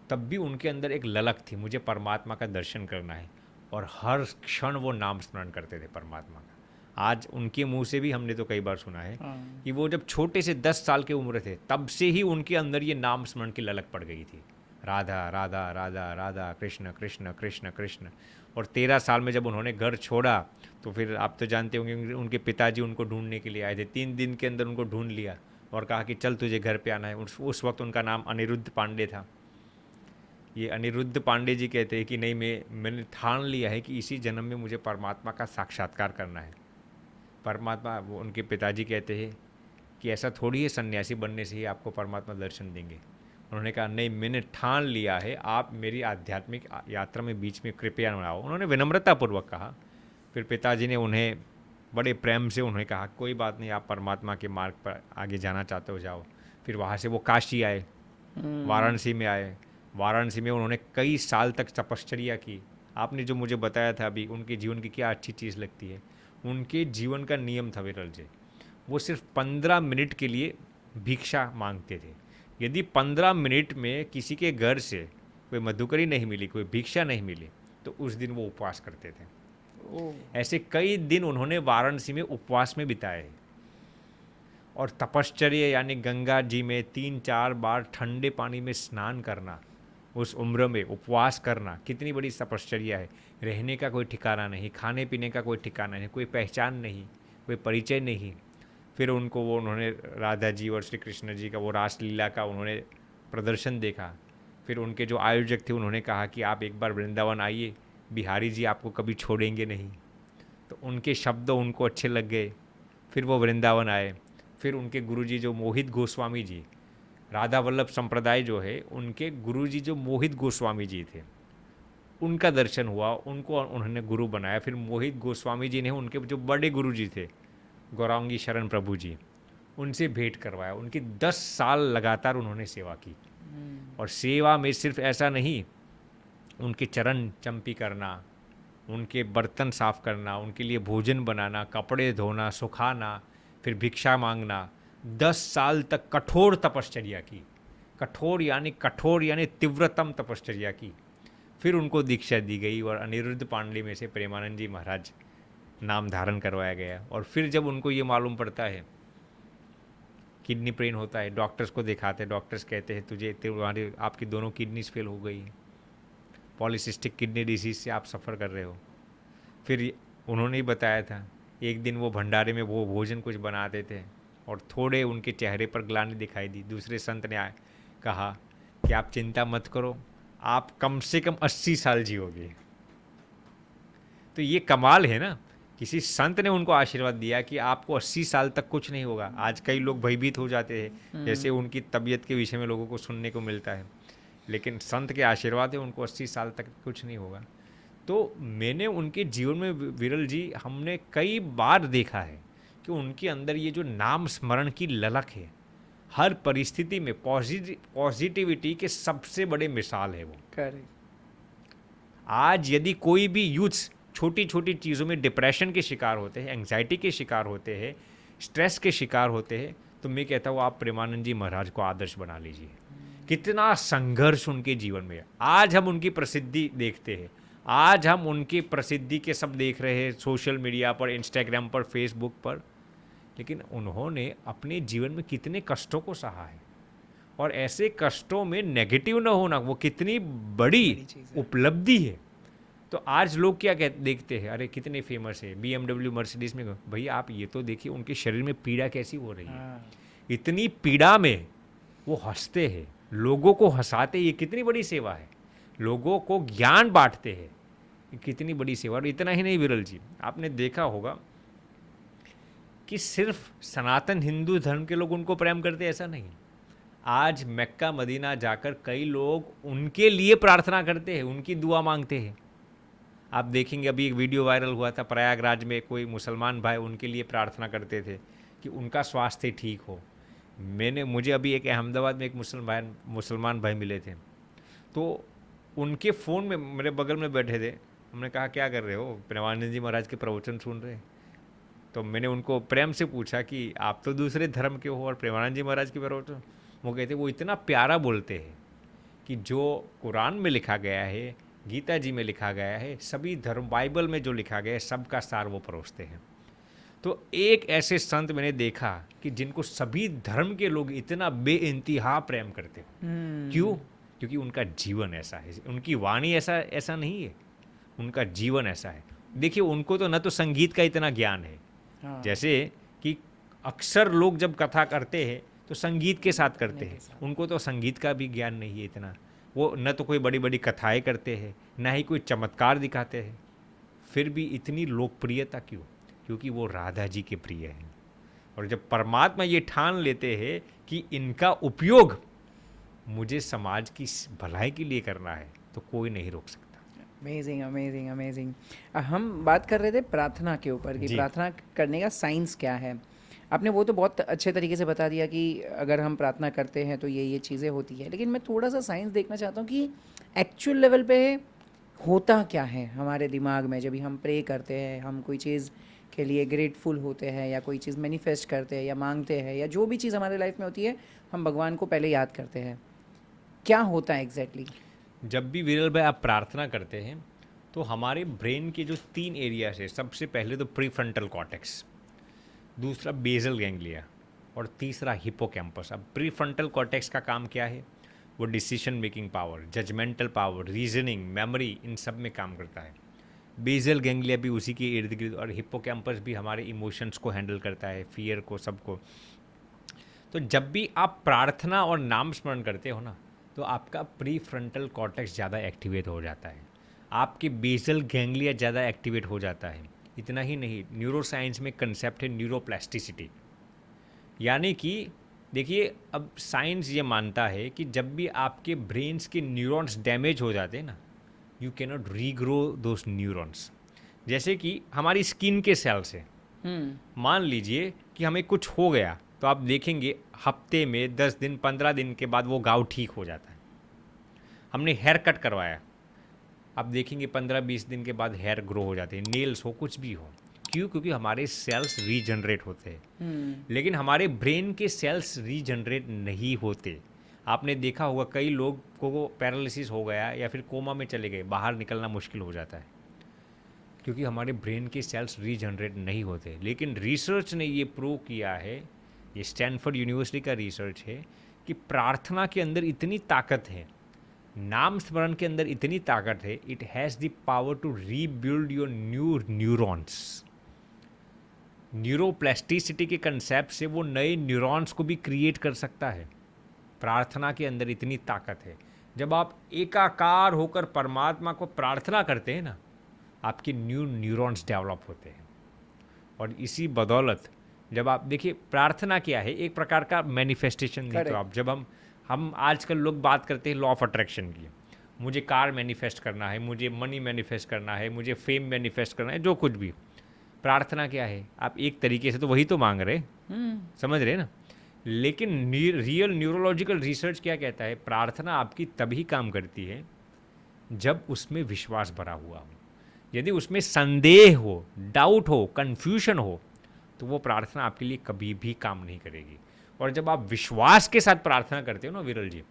[SPEAKER 1] तब भी उनके अंदर एक ललक थी, मुझे परमात्मा का दर्शन करना है, और हर क्षण वो नाम स्मरण करते थे परमात्मा का। आज उनके मुंह से भी हमने तो कई बार सुना है कि वो जब छोटे से 10 साल के उम्र थे, तब से ही उनके अंदर ये नाम स्मरण की ललक पड़ गई थी, राधा राधा राधा राधा, कृष्ण कृष्ण कृष्ण कृष्ण। और 13 साल में जब उन्होंने घर छोड़ा, तो फिर आप तो जानते होंगे उनके पिताजी उनको ढूंढने के लिए आए थे, 3 दिन के अंदर उनको ढूंढ लिया और कहा कि चल तुझे घर पे आना है। उस वक्त उनका नाम अनिरुद्ध पांडे था। ये अनिरुद्ध पांडे जी कहते हैं कि नहीं, मैंने ठान लिया है कि इसी जन्म में मुझे परमात्मा का साक्षात्कार करना है। परमात्मा, वो उनके पिताजी कहते हैं कि ऐसा थोड़ी है सन्यासी बनने से ही आपको परमात्मा दर्शन देंगे। उन्होंने कहा नहीं, मैंने ठान लिया है, आप मेरी आध्यात्मिक यात्रा में बीच में कृपया न आओ। उन्होंने विनम्रतापूर्वक कहा। फिर पिताजी ने उन्हें बड़े प्रेम से उन्हें कहा कोई बात नहीं, आप परमात्मा के मार्ग पर आगे जाना चाहते हो जाओ। फिर वहाँ से वो काशी आए, वाराणसी में आए। वाराणसी में उन्होंने कई साल तक तपश्चर्या की। आपने जो मुझे बताया था अभी, उनके जीवन की क्या अच्छी चीज़ लगती है। उनके जीवन का नियम था विरल जी, वो सिर्फ 15 मिनट के लिए भिक्षा मांगते थे। यदि 15 मिनट में किसी के घर से कोई मधुकरी नहीं मिली, कोई भिक्षा नहीं मिली, तो उस दिन वो उपवास करते थे। ऐसे कई दिन उन्होंने वाराणसी में उपवास में बिताए। और तपश्चर्या यानी गंगा जी में 3-4 बार ठंडे पानी में स्नान करना, उस उम्र में उपवास करना, कितनी बड़ी तपश्चर्या है। रहने का कोई ठिकाना नहीं, खाने पीने का कोई ठिकाना नहीं, कोई पहचान नहीं, कोई परिचय नहीं। फिर उनको वो उन्होंने राधा जी और श्री कृष्ण जी का वो रासलीला का उन्होंने प्रदर्शन देखा। फिर उनके जो आयोजक थे उन्होंने कहा कि आप एक बार वृंदावन आइए, बिहारी जी आपको कभी छोड़ेंगे नहीं। तो उनके शब्द उनको अच्छे लग गए। फिर वो वृंदावन आए। फिर उनके गुरुजी जो मोहित गोस्वामी जी, राधा वल्लभ संप्रदाय जो है, उनके गुरुजी जो मोहित गोस्वामी जी थे, उनका दर्शन हुआ, उनको उन्होंने गुरु बनाया। फिर मोहित गोस्वामी जी ने उनके जो बड़े गुरुजी थे गौरांगी शरण प्रभु जी, उनसे भेंट करवाया। उनकी 10 साल लगातार उन्होंने सेवा की। और सेवा में सिर्फ ऐसा नहीं, उनके चरण चंपी करना, उनके बर्तन साफ करना, उनके लिए भोजन बनाना, कपड़े धोना, सुखाना, फिर भिक्षा मांगना, 10 साल तक कठोर तपश्चर्या की। कठोर यानी तीव्रतम तपश्चर्या की। फिर उनको दीक्षा दी गई और अनिरुद्ध पांडे में से प्रेमानंद जी महाराज नाम धारण करवाया गया। और फिर जब उनको ये मालूम पड़ता है किडनी पेन होता है, डॉक्टर्स को दिखाते, डॉक्टर्स कहते हैं तुम्हारी आपकी दोनों किडनीज फेल हो गई, पॉलीसिस्टिक किडनी डिसीज से आप सफ़र कर रहे हो। फिर उन्होंने ही बताया था, एक दिन वो भंडारे में वो भोजन कुछ बनाते थे और थोड़े उनके चेहरे पर ग्लानि दिखाई दी। दूसरे संत ने कहा कि आप चिंता मत करो, आप कम से कम 80 साल जियोगे। तो ये कमाल है ना, किसी संत ने उनको आशीर्वाद दिया कि आपको 80 साल तक कुछ नहीं होगा। आज कई लोग भयभीत हो जाते हैं, जैसे उनकी तबीयत के विषय में लोगों को सुनने को मिलता है, लेकिन संत के आशीर्वाद है, उनको 80 साल तक कुछ नहीं होगा। तो मैंने उनके जीवन में विरल जी, हमने कई बार देखा है कि उनके अंदर ये जो नाम स्मरण की ललक है, हर परिस्थिति में पॉजिटिविटी के सबसे बड़े मिसाल है वो।
[SPEAKER 2] करेक्ट।
[SPEAKER 1] आज यदि कोई भी यूथ छोटी छोटी चीज़ों में डिप्रेशन के शिकार होते हैं, एंग्जाइटी के शिकार होते हैं, स्ट्रेस के शिकार होते हैं, तो मैं कहता हूँ आप प्रेमानंद जी महाराज को आदर्श बना लीजिए। कितना संघर्ष उनके जीवन में है। आज हम उनकी प्रसिद्धि देखते हैं, आज हम उनकी प्रसिद्धि के सब देख रहे हैं सोशल मीडिया पर, इंस्टाग्राम पर, फेसबुक पर, लेकिन उन्होंने अपने जीवन में कितने कष्टों को सहा है। और ऐसे कष्टों में नेगेटिव न होना, वो कितनी बड़ी उपलब्धि है। तो आज लोग क्या देखते हैं, अरे कितने फेमस है, BMW मर्सिडीज में। भैया आप ये तो देखिए उनके शरीर में पीड़ा कैसी हो रही है। इतनी पीड़ा में वो हंसते हैं, लोगों को हंसाते, ये कितनी बड़ी सेवा है। लोगों को ज्ञान बांटते हैं, कितनी बड़ी सेवा। और इतना ही नहीं विरल जी, आपने देखा होगा कि सिर्फ सनातन हिंदू धर्म के लोग उनको प्रेम करते, ऐसा नहीं। आज मक्का मदीना जाकर कई लोग उनके लिए प्रार्थना करते हैं, उनकी दुआ मांगते हैं। आप देखेंगे अभी एक वीडियो वायरल हुआ था, प्रयागराज में कोई मुसलमान भाई उनके लिए प्रार्थना करते थे कि उनका स्वास्थ्य ठीक हो। मुझे अभी एक अहमदाबाद में एक मुसलमान भाई मिले थे, तो उनके फ़ोन में मेरे बगल में बैठे थे। हमने कहा क्या कर रहे हो? प्रेमानंद जी महाराज के प्रवचन सुन रहे। तो मैंने उनको प्रेम से पूछा कि आप तो दूसरे धर्म के हो और प्रेमानंद जी महाराज के बारे में तो वो कहते वो इतना प्यारा बोलते हैं कि जो कुरान में लिखा गया है, गीता जी में लिखा गया है, सभी धर्म बाइबल में जो लिखा गया है सबका सार वो परोसते हैं। तो एक ऐसे संत मैंने देखा कि जिनको सभी धर्म के लोग इतना बेइंतहा प्रेम करते हो। क्यों? क्योंकि उनका जीवन ऐसा है, उनकी वाणी ऐसा नहीं है, उनका जीवन ऐसा है। देखिए उनको तो न तो संगीत का इतना ज्ञान है,
[SPEAKER 2] हाँ।
[SPEAKER 1] जैसे कि अक्सर लोग जब कथा करते हैं तो संगीत के साथ करते हैं, उनको तो संगीत का भी ज्ञान नहीं है इतना। वो न तो कोई बड़ी बड़ी कथाएं करते हैं, ना ही कोई चमत्कार दिखाते हैं, फिर भी इतनी लोकप्रियता क्यों? क्योंकि वो राधा जी के प्रिय हैं। और जब परमात्मा ये ठान लेते हैं कि इनका उपयोग मुझे समाज की भलाई के लिए करना है, तो कोई नहीं रोक सकता।
[SPEAKER 2] Amazing amazing amazing. हम बात कर रहे थे प्रार्थना के ऊपर कि
[SPEAKER 1] जी।
[SPEAKER 2] प्रार्थना करने का साइंस क्या है। आपने वो तो बहुत अच्छे तरीके से बता दिया कि अगर हम प्रार्थना करते हैं तो ये चीज़ें होती है, लेकिन मैं थोड़ा सा साइंस देखना चाहता हूँ कि एक्चुअल लेवल पे होता क्या है हमारे दिमाग में जब भी हम प्रे करते हैं, हम कोई चीज़ के लिए ग्रेटफुल होते हैं या कोई चीज़ मैनिफेस्ट करते हैं या मांगते हैं या जो भी चीज़ हमारे लाइफ में होती है, हम भगवान को पहले याद करते हैं। क्या होता है एग्जैक्टली?
[SPEAKER 1] जब भी विरल भाई आप प्रार्थना करते हैं तो हमारे ब्रेन के जो 3 एरियाज है, सबसे पहले तो प्रीफ्रंटल कॉर्टेक्स, दूसरा बेसल गैंग्लिया और तीसरा हिपोकैम्पस। अब प्रीफ्रंटल कॉर्टेक्स का काम क्या है? वो decision making power, judgemental power, reasoning, memory, इन सब में काम करता है। बेसल गैंग्लिया भी उसी के इर्द गिर्द, और हिपोकैम्पस भी हमारे इमोशंस को हैंडल करता है, फियर को, सबको। तो जब भी आप प्रार्थना और नाम स्मरण करते हो ना, तो आपका प्रीफ्रंटल कॉर्टेक्स ज़्यादा एक्टिवेट हो जाता है, आपके बेसल गैंग्लिया ज़्यादा एक्टिवेट हो जाता है। इतना ही नहीं, न्यूरोसाइंस में कंसेप्ट है न्यूरोप्लास्टिसिटी, यानी कि देखिए अब साइंस ये मानता है कि जब भी आपके ब्रेन्स के न्यूरॉन्स डैमेज हो जाते हैं ना, you can not regrow those neurons. जैसे कि हमारी स्किन के सेल्स हैं, मान लीजिए कि हमें कुछ हो गया तो आप देखेंगे हफ्ते में 10 दिन 15 दिन के बाद वो घाव ठीक हो जाता है। हमने हेयर कट करवाया, आप देखेंगे 15-20 दिन के बाद हेयर ग्रो हो जाते हैं, नेल्स हो, कुछ भी हो। क्यों? क्योंकि हमारे सेल्स रीजनरेट होते हैं। लेकिन हमारे ब्रेन के सेल्स रीजनरेट नहीं होते। आपने देखा होगा कई लोग को पैरालिसिस हो गया या फिर कोमा में चले गए, बाहर निकलना मुश्किल हो जाता है, क्योंकि हमारे ब्रेन के सेल्स रीजनरेट नहीं होते। लेकिन रिसर्च ने ये प्रूव किया है, ये स्टैनफोर्ड यूनिवर्सिटी का रिसर्च है, कि प्रार्थना के अंदर इतनी ताकत है, नाम स्मरण के अंदर इतनी ताकत है, it has the power to rebuild your neurons. Neuroplasticity के कंसेप्ट से वो नए न्यूरॉन्स को भी क्रिएट कर सकता है। प्रार्थना के अंदर इतनी ताकत है। जब आप एकाकार होकर परमात्मा को प्रार्थना करते हैं ना, आपके न्यूरॉन्स डेवलप होते हैं। और इसी बदौलत जब आप देखिए, प्रार्थना क्या है? एक प्रकार का मैनिफेस्टेशन। नहीं तो आप जब हम आजकल लोग बात करते हैं लॉ ऑफ अट्रैक्शन की, मुझे कार मैनिफेस्ट करना है, मुझे मनी मैनिफेस्ट करना है, मुझे फेम मैनिफेस्ट करना है, जो कुछ भी। प्रार्थना क्या है? आप एक तरीके से तो वही तो मांग रहे, समझ रहे ना? लेकिन रियल न्यूरोलॉजिकल रिसर्च क्या कहता है? प्रार्थना आपकी तभी काम करती है जब उसमें विश्वास भरा हुआ हो। यदि उसमें संदेह हो, डाउट हो, कन्फ्यूजन हो, तो वो प्रार्थना आपके लिए कभी भी काम नहीं करेगी। और जब आप विश्वास के साथ प्रार्थना करते हो ना विरल जी,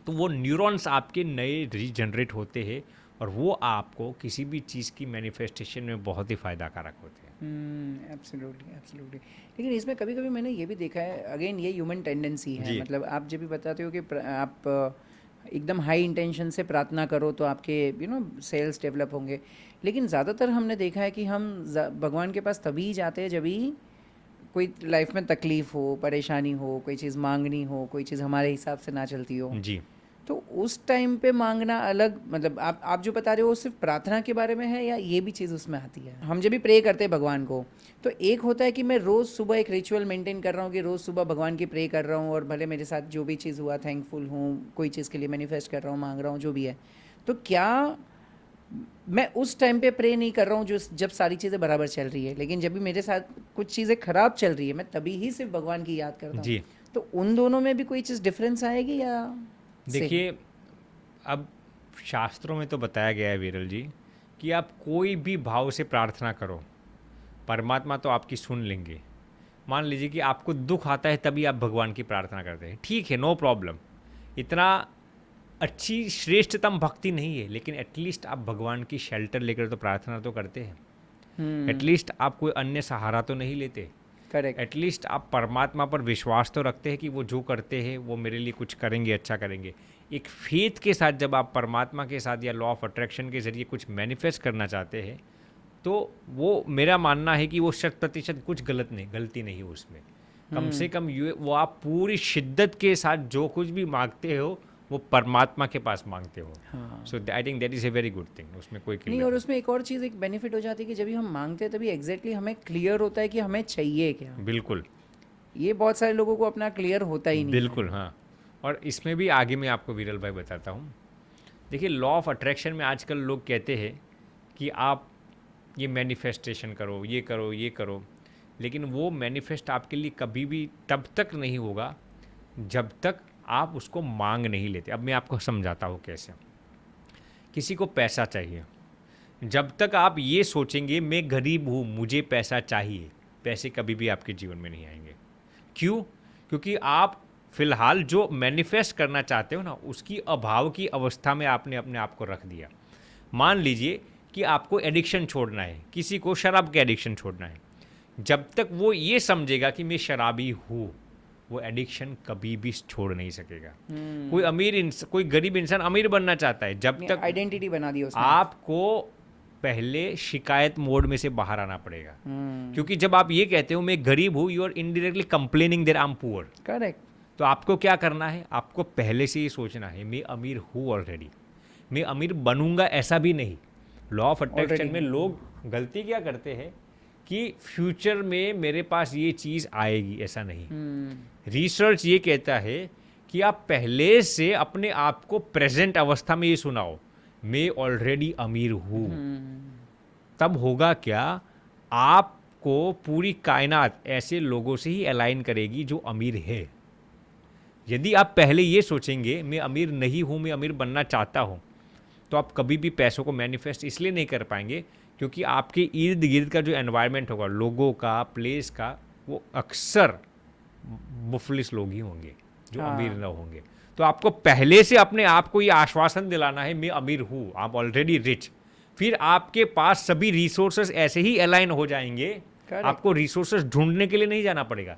[SPEAKER 1] तो वो न्यूरॉन्स आपके नए रीजनरेट होते हैं और वो आपको किसी भी चीज़ की मैनिफेस्टेशन में बहुत ही फ़ायदा कारक होते हैं।
[SPEAKER 2] Absolutely absolutely. लेकिन इसमें कभी कभी मैंने ये भी देखा है, अगेन ये ह्यूमन टेंडेंसी है। मतलब आप जब भी बताते हो कि आप एकदम हाई इंटेंशन से प्रार्थना करो तो आपके सेल्स डेवलप होंगे, लेकिन ज़्यादातर हमने देखा है कि हम भगवान के पास तभी जाते हैं जब भी कोई लाइफ में तकलीफ़ हो, परेशानी हो, कोई चीज़ मांगनी हो, कोई चीज़ हमारे हिसाब से ना चलती हो।
[SPEAKER 1] जी।
[SPEAKER 2] तो उस टाइम पे मांगना अलग, मतलब आप जो बता रहे हो सिर्फ प्रार्थना के बारे में है या ये भी चीज़ उसमें आती है? हम जब भी प्रे करते हैं भगवान को, तो एक होता है कि मैं रोज़ सुबह एक रिचुअल मेंटेन कर रहा हूँ कि रोज़ सुबह भगवान की प्रे कर रहा हूँ और भले मेरे साथ जो भी चीज़ हुआ थैंकफुल हूँ, कोई चीज़ के लिए मैनिफेस्ट कर रहा हूँ, मांग रहा हूँ, जो भी है। तो क्या मैं उस टाइम पे प्रे नहीं कर रहा हूँ जो जब सारी चीज़ें बराबर चल रही है, लेकिन जब भी मेरे साथ कुछ चीज़ें ख़राब चल रही है मैं तभी ही सिर्फ भगवान की याद करता
[SPEAKER 1] जी।
[SPEAKER 2] हूँ? तो उन दोनों में भी कोई चीज़ डिफरेंस आएगी या
[SPEAKER 1] देखिए, अब शास्त्रों में तो बताया गया है विरल जी कि आप कोई भी भाव से प्रार्थना करो, परमात्मा तो आपकी सुन लेंगे। मान लीजिए कि आपको दुख आता है तभी आप भगवान की प्रार्थना करते हैं, ठीक है, नो प्रॉब्लम, इतना अच्छी श्रेष्ठतम भक्ति नहीं है, लेकिन एटलीस्ट आप भगवान की शेल्टर लेकर तो प्रार्थना तो करते हैं। एटलीस्ट आप कोई अन्य सहारा तो नहीं लेते।
[SPEAKER 2] करेक्ट।
[SPEAKER 1] एटलीस्ट आप परमात्मा पर विश्वास तो रखते हैं कि वो जो करते हैं वो मेरे लिए कुछ करेंगे, अच्छा करेंगे। एक फेथ के साथ जब आप परमात्मा के साथ या लॉ ऑफ अट्रैक्शन के ज़रिए कुछ मैनिफेस्ट करना चाहते हैं, तो वो मेरा मानना है कि वो 100% कुछ गलती नहीं है उसमें। कम से कम वो आप पूरी शिद्दत के साथ जो कुछ भी मांगते हो वो परमात्मा के पास मांगते हो।
[SPEAKER 2] हाँ।
[SPEAKER 1] So I think that is a very good thing, उसमें कोई
[SPEAKER 2] नहीं, और उसमें एक और चीज़, एक बेनिफिट हो जाती है कि जब भी हम मांगते हैं तभी एग्जैक्टली हमें क्लियर होता है कि हमें चाहिए क्या।
[SPEAKER 1] बिल्कुल,
[SPEAKER 2] ये बहुत सारे लोगों को अपना क्लियर होता ही नहीं है।
[SPEAKER 1] बिल्कुल, हाँ। और इसमें भी आगे मैं आपको विरल भाई बताता हूँ। देखिए, लॉ ऑफ अट्रैक्शन में आजकल लोग कहते हैं कि आप ये मैनिफेस्टेशन करो, ये करो, ये करो, लेकिन वो मैनिफेस्ट आपके लिए कभी भी तब तक नहीं होगा जब तक आप उसको मांग नहीं लेते। अब मैं आपको समझाता हूँ कैसे। किसी को पैसा चाहिए, जब तक आप ये सोचेंगे मैं गरीब हूँ मुझे पैसा चाहिए, पैसे कभी भी आपके जीवन में नहीं आएंगे। क्यों? क्योंकि आप फिलहाल जो मैनिफेस्ट करना चाहते हो ना, उसकी अभाव की अवस्था में आपने अपने आप को रख दिया। मान लीजिए कि आपको एडिक्शन छोड़ना है, किसी को शराब के एडिक्शन छोड़ना है, जब तक वो ये समझेगा कि मैं शराबी हूँ, वो एडिक्शन कभी भी छोड़ नहीं सकेगा। कोई गरीब इंसान अमीर बनना चाहता है, जब तक
[SPEAKER 2] आइडेंटिटी बना दी उसने।
[SPEAKER 1] आपको पहले शिकायत मोड में से बाहर आना पड़ेगा। क्योंकि जब आप ये कहते हो मैं गरीब हूँ, you are indirectly complaining that I am poor.
[SPEAKER 2] Correct.
[SPEAKER 1] तो आपको क्या करना है? आपको पहले से ये सोचना है मैं अमीर हूँ ऑलरेडी, मैं अमीर बनूंगा ऐसा भी नहीं। लॉ ऑफ अट्रैक्शन में लोग गलती क्या करते हैं कि फ्यूचर में मेरे पास ये चीज़ आएगी, ऐसा नहीं। रिसर्च ये कहता है कि आप पहले से अपने आप को प्रेजेंट अवस्था में ये सुनाओ मैं ऑलरेडी अमीर हूँ। तब होगा क्या? आपको पूरी कायनात ऐसे लोगों से ही अलाइन करेगी जो अमीर है। यदि आप पहले ये सोचेंगे मैं अमीर नहीं हूँ, मैं अमीर बनना चाहता हूँ, तो आप कभी भी पैसों को मैनिफेस्ट इसलिए नहीं कर पाएंगे क्योंकि आपके इर्द गिर्द का जो एनवायरनमेंट होगा, लोगों का, प्लेस का, वो अक्सर मुफलिस लोग ही होंगे जो अमीर न होंगे। तो आपको पहले से अपने आप को ये आश्वासन दिलाना है मैं अमीर हूँ, आप ऑलरेडी रिच। फिर आपके पास सभी रिसोर्सेज ऐसे ही अलाइन हो जाएंगे। आपको रिसोर्सेज ढूंढने के लिए नहीं जाना पड़ेगा,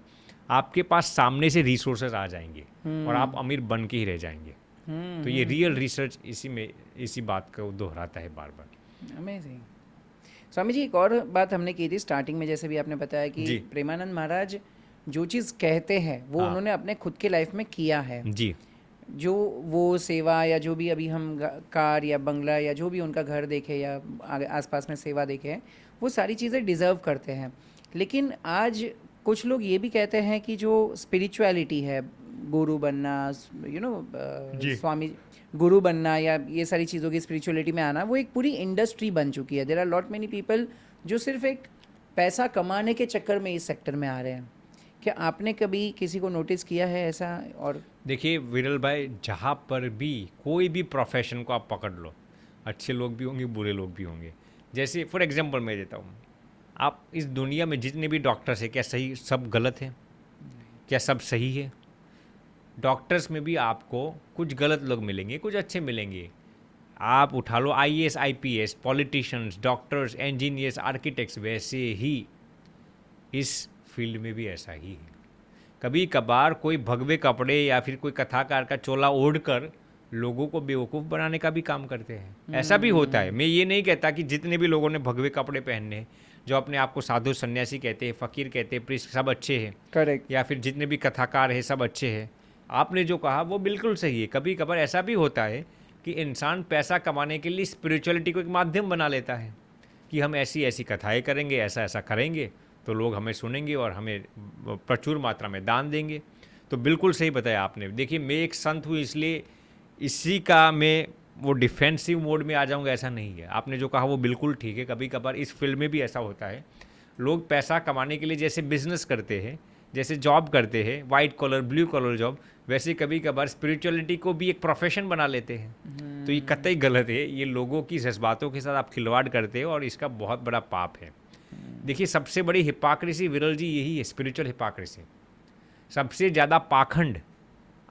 [SPEAKER 1] आपके पास सामने से रिसोर्सेज आ जाएंगे और आप अमीर बन के ही रह जाएंगे। तो ये रियल रिसर्च इसी बात को दोहराता है बार बार।
[SPEAKER 2] अमेजिंग। स्वामी जी, एक और बात हमने की थी स्टार्टिंग में, जैसे भी आपने बताया कि प्रेमानंद महाराज जो चीज़ कहते हैं वो उन्होंने अपने खुद के लाइफ में किया है
[SPEAKER 1] जी।
[SPEAKER 2] जो वो सेवा या जो भी अभी हम कार या बंगला या जो भी उनका घर देखे या आसपास में सेवा देखे हैं, वो सारी चीज़ें डिज़र्व करते हैं। लेकिन आज कुछ लोग ये भी कहते हैं कि जो स्पिरिचुअलिटी है, गुरु बनना, स्वामी गुरु बनना या ये सारी चीज़ों की स्पिरिचुअलिटी में आना, वो एक पूरी इंडस्ट्री बन चुकी है। There are lot many people जो सिर्फ एक पैसा कमाने के चक्कर में इस सेक्टर में आ रहे हैं। क्या आपने कभी किसी को नोटिस किया है ऐसा? और
[SPEAKER 1] देखिए विरल भाई, जहाँ पर भी कोई भी प्रोफेशन को आप पकड़ लो, अच्छे लोग भी होंगे, बुरे लोग भी होंगे। जैसे फॉर एग्जांपल मैं देता हूँ, आप इस दुनिया में जितने भी डॉक्टर्स हैं, क्या सही सब गलत है? क्या सब सही है? डॉक्टर्स में भी आपको कुछ गलत लोग मिलेंगे, कुछ अच्छे मिलेंगे। आप उठा लो IAS IPS, politicians, doctors, engineers, architects, वैसे ही इस फील्ड में भी ऐसा ही है। कभी कभार कोई भगवे कपड़े या फिर कोई कथाकार का चोला ओढ़कर लोगों को बेवकूफ़ बनाने का भी काम करते हैं। ऐसा भी होता है। मैं ये नहीं कहता कि जितने भी लोगों ने भगवे कपड़े पहनने हैं, जो अपने आप को साधु सन्यासी कहते हैं, फ़कीर कहते हैं, प्रीस्ट, सब अच्छे हैं।
[SPEAKER 2] करेक्ट।
[SPEAKER 1] या फिर जितने भी कथाकार हैं सब अच्छे हैं। आपने जो कहा वो बिल्कुल सही है। कभी कभार ऐसा भी होता है कि इंसान पैसा कमाने के लिए स्पिरिचुअलिटी को एक माध्यम बना लेता है कि हम ऐसी ऐसी कथाएँ करेंगे, ऐसा ऐसा करेंगे तो लोग हमें सुनेंगे और हमें प्रचुर मात्रा में दान देंगे। तो बिल्कुल सही बताया आपने। देखिए, मैं एक संत हूँ इसलिए इसी का मैं वो डिफेंसिव मोड में आ जाऊँगा, ऐसा नहीं है। आपने जो कहा वो बिल्कुल ठीक है। कभी कभार इस फील्ड में भी ऐसा होता है, लोग पैसा कमाने के लिए जैसे बिजनेस करते हैं, जैसे जॉब करते हैं, white collar blue collar job, वैसे कभी कभार स्पिरिचुअलिटी को भी एक प्रोफेशन बना लेते हैं। तो ये कतई गलत है। ये लोगों की जज्बातों के साथ आप खिलवाड़ करते हो और इसका बहुत बड़ा पाप है। देखिए सबसे बड़ी हिपाक्रेसी विरल जी यही है, स्पिरिचुअल हिपाक्रेसी। सबसे ज़्यादा पाखंड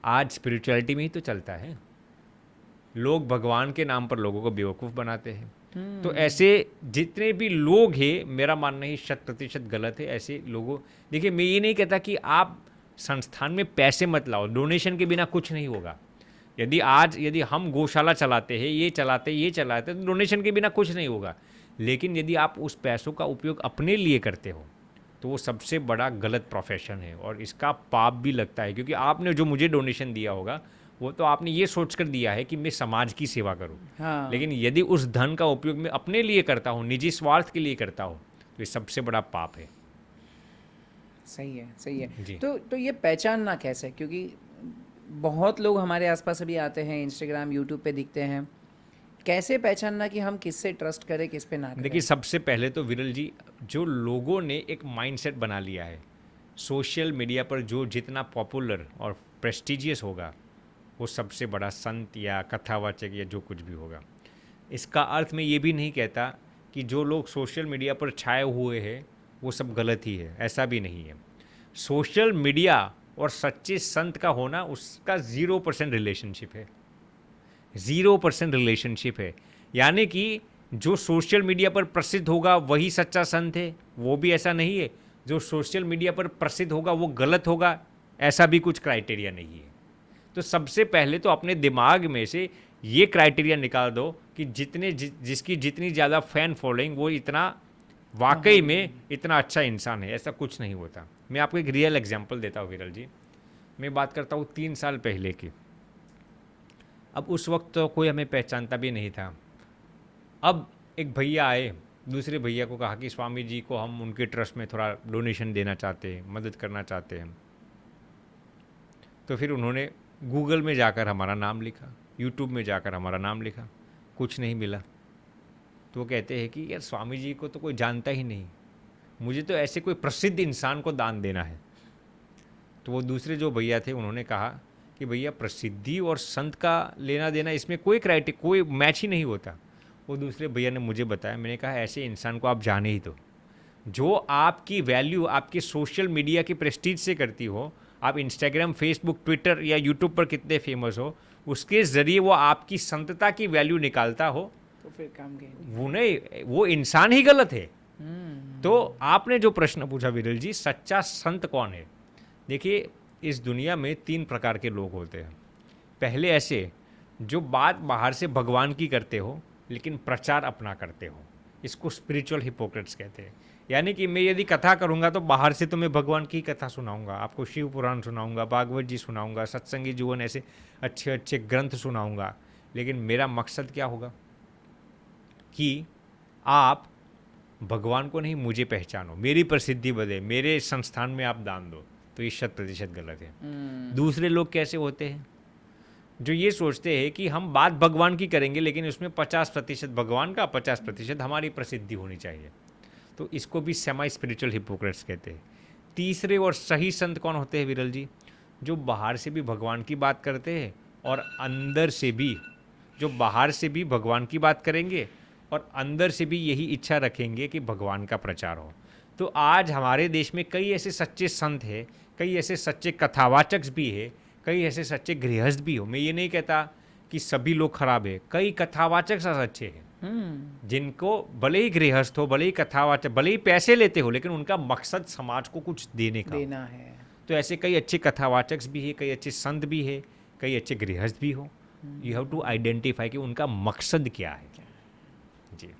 [SPEAKER 1] आज स्पिरिचुअलिटी में ही तो चलता है। लोग भगवान के नाम पर लोगों को बेवकूफ़ बनाते हैं। तो ऐसे जितने भी लोग हैं, मेरा मानना ही 100% गलत है ऐसे लोगों। देखिए मैं ये नहीं कहता कि आप संस्थान में पैसे मत लाओ, डोनेशन के बिना कुछ नहीं होगा। यदि हम गौशाला चलाते हैं, ये चलाते तो डोनेशन के बिना कुछ नहीं होगा। लेकिन यदि आप उस पैसों का उपयोग अपने लिए करते हो तो वो सबसे बड़ा गलत प्रोफेशन है और इसका पाप भी लगता है। क्योंकि आपने जो मुझे डोनेशन दिया होगा वो तो आपने ये सोचकर दिया है कि मैं समाज की सेवा करूं।
[SPEAKER 2] हाँ।
[SPEAKER 1] लेकिन यदि उस धन का उपयोग मैं अपने लिए करता हूं, निजी स्वार्थ के लिए करता हूं, तो ये सबसे बड़ा पाप है।
[SPEAKER 2] सही है, सही है।
[SPEAKER 1] जी।
[SPEAKER 2] तो ये पहचानना कैसे? क्योंकि बहुत लोग हमारे आसपास अभी आते हैं, इंस्टाग्राम, यूट्यूब पे दिखते हैं। कैसे पहचानना कि हम किससे ट्रस्ट करें, किस पे ना करें?
[SPEAKER 1] देखिए सबसे पहले तो विरल जी, जो लोगों ने एक माइंडसेट बना लिया है, सोशल मीडिया पर जो जितना पॉपुलर और प्रेस्टिजियस होगा वो सबसे बड़ा संत या कथावाचक या जो कुछ भी होगा। इसका अर्थ मैं ये भी नहीं कहता कि जो लोग सोशल मीडिया पर छाए हुए हैं वो सब गलत ही है, ऐसा भी नहीं है। सोशल मीडिया और सच्चे संत का होना उसका 0% रिलेशनशिप है, 0% रिलेशनशिप है। यानी कि जो सोशल मीडिया पर प्रसिद्ध होगा वही सच्चा संत है, वो भी ऐसा नहीं है। जो सोशल मीडिया पर प्रसिद्ध होगा वो गलत होगा, ऐसा भी कुछ क्राइटेरिया नहीं है। तो सबसे पहले तो अपने दिमाग में से ये क्राइटेरिया निकाल दो कि जिसकी जितनी ज़्यादा फैन फॉलोइंग वो इतना वाकई में इतना अच्छा इंसान है, ऐसा कुछ नहीं होता। मैं आपको एक रियल एग्जांपल देता हूँ विरल जी। मैं बात करता हूँ 3 साल पहले की। अब उस वक्त तो कोई हमें पहचानता भी नहीं था। अब एक भैया आए, दूसरे भैया को कहा कि स्वामी जी को हम उनके ट्रस्ट में थोड़ा डोनेशन देना चाहते हैं, मदद करना चाहते हैं। तो फिर उन्होंने गूगल में जाकर हमारा नाम लिखा, यूट्यूब में जाकर हमारा नाम लिखा, कुछ नहीं मिला। तो वो कहते हैं कि यार स्वामी जी को तो कोई जानता ही नहीं, मुझे तो ऐसे कोई प्रसिद्ध इंसान को दान देना है। तो वो दूसरे जो भैया थे उन्होंने कहा कि भैया प्रसिद्धि और संत का लेना देना इसमें कोई मैच ही नहीं होता। वो दूसरे भैया ने मुझे बताया, मैंने कहा ऐसे इंसान को आप जाने ही दो। जो आपकी वैल्यू आपके सोशल मीडिया की प्रेस्टीज से करती हो, आप इंस्टाग्राम, फेसबुक, ट्विटर या यूट्यूब पर कितने फेमस हो, उसके ज़रिए वो आपकी संतता की वैल्यू निकालता हो,
[SPEAKER 2] तो फिर काम के
[SPEAKER 1] वो नहीं, वो इंसान ही गलत है। तो आपने जो प्रश्न पूछा विरल जी, सच्चा संत कौन है? देखिए इस दुनिया में 3 प्रकार के लोग होते हैं। पहले ऐसे जो बात बाहर से भगवान की करते हो लेकिन प्रचार अपना करते हो, इसको स्पिरिचुअल हिपोक्रेट्स कहते हैं। यानी कि मैं यदि कथा करूंगा तो बाहर से तो मैं भगवान की कथा सुनाऊंगा, आपको शिव पुराण सुनाऊंगा, भागवत जी सुनाऊंगा, सत्संगी जीवन, ऐसे अच्छे अच्छे ग्रंथ सुनाऊंगा। लेकिन मेरा मकसद क्या होगा कि आप भगवान को नहीं, मुझे पहचानो, मेरी प्रसिद्धि बढ़े, मेरे संस्थान में आप दान दो। तो ये 100% गलत है। दूसरे लोग कैसे होते हैं? जो ये सोचते हैं कि हम बात भगवान की करेंगे लेकिन उसमें 50% भगवान का, 50% हमारी प्रसिद्धि होनी चाहिए। तो इसको भी सेमी स्पिरिचुअल हिपोक्रेट्स कहते हैं। तीसरे और सही संत कौन होते हैं विरल जी? जो बाहर से भी भगवान की बात करते हैं और अंदर से भी, जो बाहर से भी भगवान की बात करेंगे और अंदर से भी यही इच्छा रखेंगे कि भगवान का प्रचार हो। तो आज हमारे देश में कई ऐसे सच्चे संत हैं, कई ऐसे सच्चे कथावाचक भी है, कई ऐसे सच्चे गृहस्थ भी हो। मैं ये नहीं कहता कि सभी लोग खराब है, कई कथावाचक सच्चे हैं जिनको भले ही गृहस्थ हो, भले ही कथावाचक, भले ही पैसे लेते हो, लेकिन उनका मकसद समाज को कुछ देने का
[SPEAKER 2] देना है।
[SPEAKER 1] तो ऐसे कई अच्छे कथावाचक भी है, कई अच्छे संत भी है, कई अच्छे गृहस्थ भी हो। यू हैव टू आइडेंटिफाई कि उनका मकसद क्या है। जी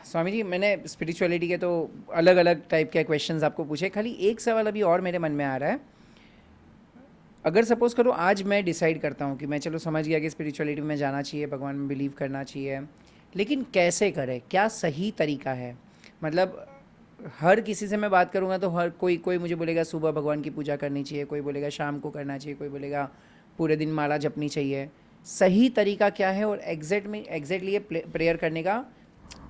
[SPEAKER 2] स्वामी जी, मैंने स्पिरिचुअलिटी के तो अलग अलग टाइप के क्वेश्चंस आपको पूछे, खाली एक सवाल अभी और मेरे मन में आ रहा है। अगर सपोज करो आज मैं डिसाइड करता हूँ कि मैं चलो समझ गया कि स्पिरिचुअलिटी में जाना चाहिए, भगवान में बिलीव करना चाहिए, लेकिन कैसे करें, क्या सही तरीका है? मतलब हर किसी से मैं बात करूँगा तो हर कोई मुझे बोलेगा सुबह भगवान की पूजा करनी चाहिए, कोई बोलेगा शाम को करना चाहिए, कोई बोलेगा पूरे दिन माला जपनी चाहिए। सही तरीका क्या है? और एग्जैक्टली ये प्रेयर करने का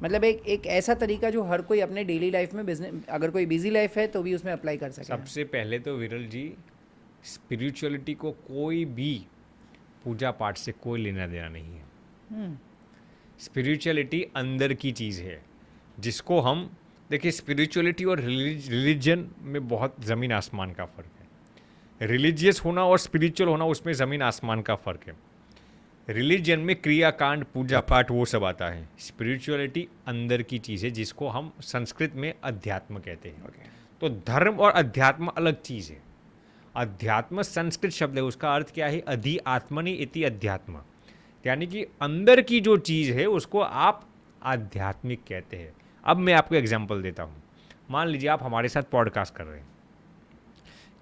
[SPEAKER 2] मतलब एक ऐसा तरीका जो हर कोई अपने डेली लाइफ में, बिजनेस, अगर कोई बिजी लाइफ है तो भी उसमें अप्लाई कर सके।
[SPEAKER 1] सबसे पहले तो विरल जी, स्पिरिचुअलिटी को कोई भी पूजा पाठ से कोई लेना देना नहीं है। स्पिरिचुअलिटी अंदर की चीज़ है। जिसको हम देखिए, स्पिरिचुअलिटी और रिलीजन में बहुत ज़मीन आसमान का फ़र्क है। रिलीजियस होना और स्पिरिचुअल होना, उसमें ज़मीन आसमान का फ़र्क है। रिलीजन में क्रियाकांड, पूजा पाठ, वो सब आता है। स्पिरिचुअलिटी अंदर की चीज़ है, जिसको हम संस्कृत में अध्यात्म कहते हैं। तो धर्म और अध्यात्म अलग चीज़ है। अध्यात्म संस्कृत शब्द है, उसका अर्थ क्या है? अधि आत्मनि इति अध्यात्म, यानी कि अंदर की जो चीज़ है उसको आप आध्यात्मिक कहते हैं। अब मैं आपको एग्जांपल देता हूँ। मान लीजिए आप हमारे साथ पॉडकास्ट कर रहे हैं।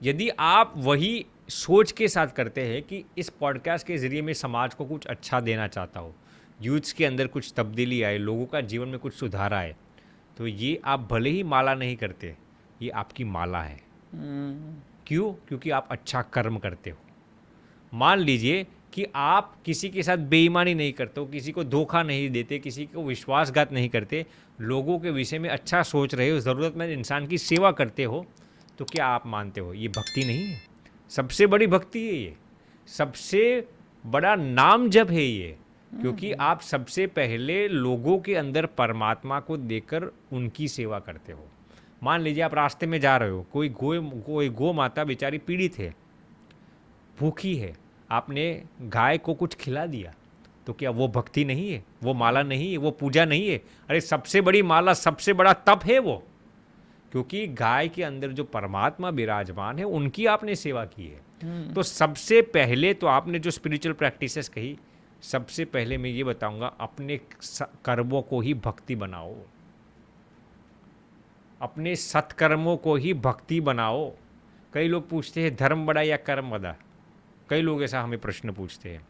[SPEAKER 1] यदि आप वही सोच के साथ करते हैं कि इस पॉडकास्ट के ज़रिए मैं समाज को कुछ अच्छा देना चाहता हूँ, यूथ्स के अंदर कुछ तब्दीली आए, लोगों का जीवन में कुछ सुधार आए, तो ये आप भले ही माला नहीं करते, ये आपकी माला है। क्यों? क्योंकि आप अच्छा कर्म करते हो। मान लीजिए कि आप किसी के साथ बेईमानी नहीं करते हो, किसी को धोखा नहीं देते, किसी को विश्वासघात नहीं करते, लोगों के विषय में अच्छा सोच रहे हो, ज़रूरतमंद इंसान की सेवा करते हो, तो क्या आप मानते हो ये भक्ति नहीं है? सबसे बड़ी भक्ति है ये, सबसे बड़ा नाम जप है ये, क्योंकि आप सबसे पहले लोगों के अंदर परमात्मा को देखकर उनकी सेवा करते हो। मान लीजिए आप रास्ते में जा रहे हो, कोई गौ माता बेचारी पीड़ित है, भूखी है, आपने गाय को कुछ खिला दिया, तो क्या वो भक्ति नहीं है? वो माला नहीं है? वो पूजा नहीं है? अरे सबसे बड़ी माला, सबसे बड़ा तप है वो, क्योंकि गाय के अंदर जो परमात्मा विराजमान है उनकी आपने सेवा की है। तो सबसे पहले तो आपने जो स्पिरिचुअल प्रैक्टिसेस कही, सबसे पहले मैं ये बताऊंगा, अपने कर्मों को ही भक्ति बनाओ, अपने सत्कर्मों को ही भक्ति बनाओ। कई लोग पूछते हैं धर्म बड़ा या कर्म बड़ा, कई लोग ऐसा हमें प्रश्न पूछते हैं।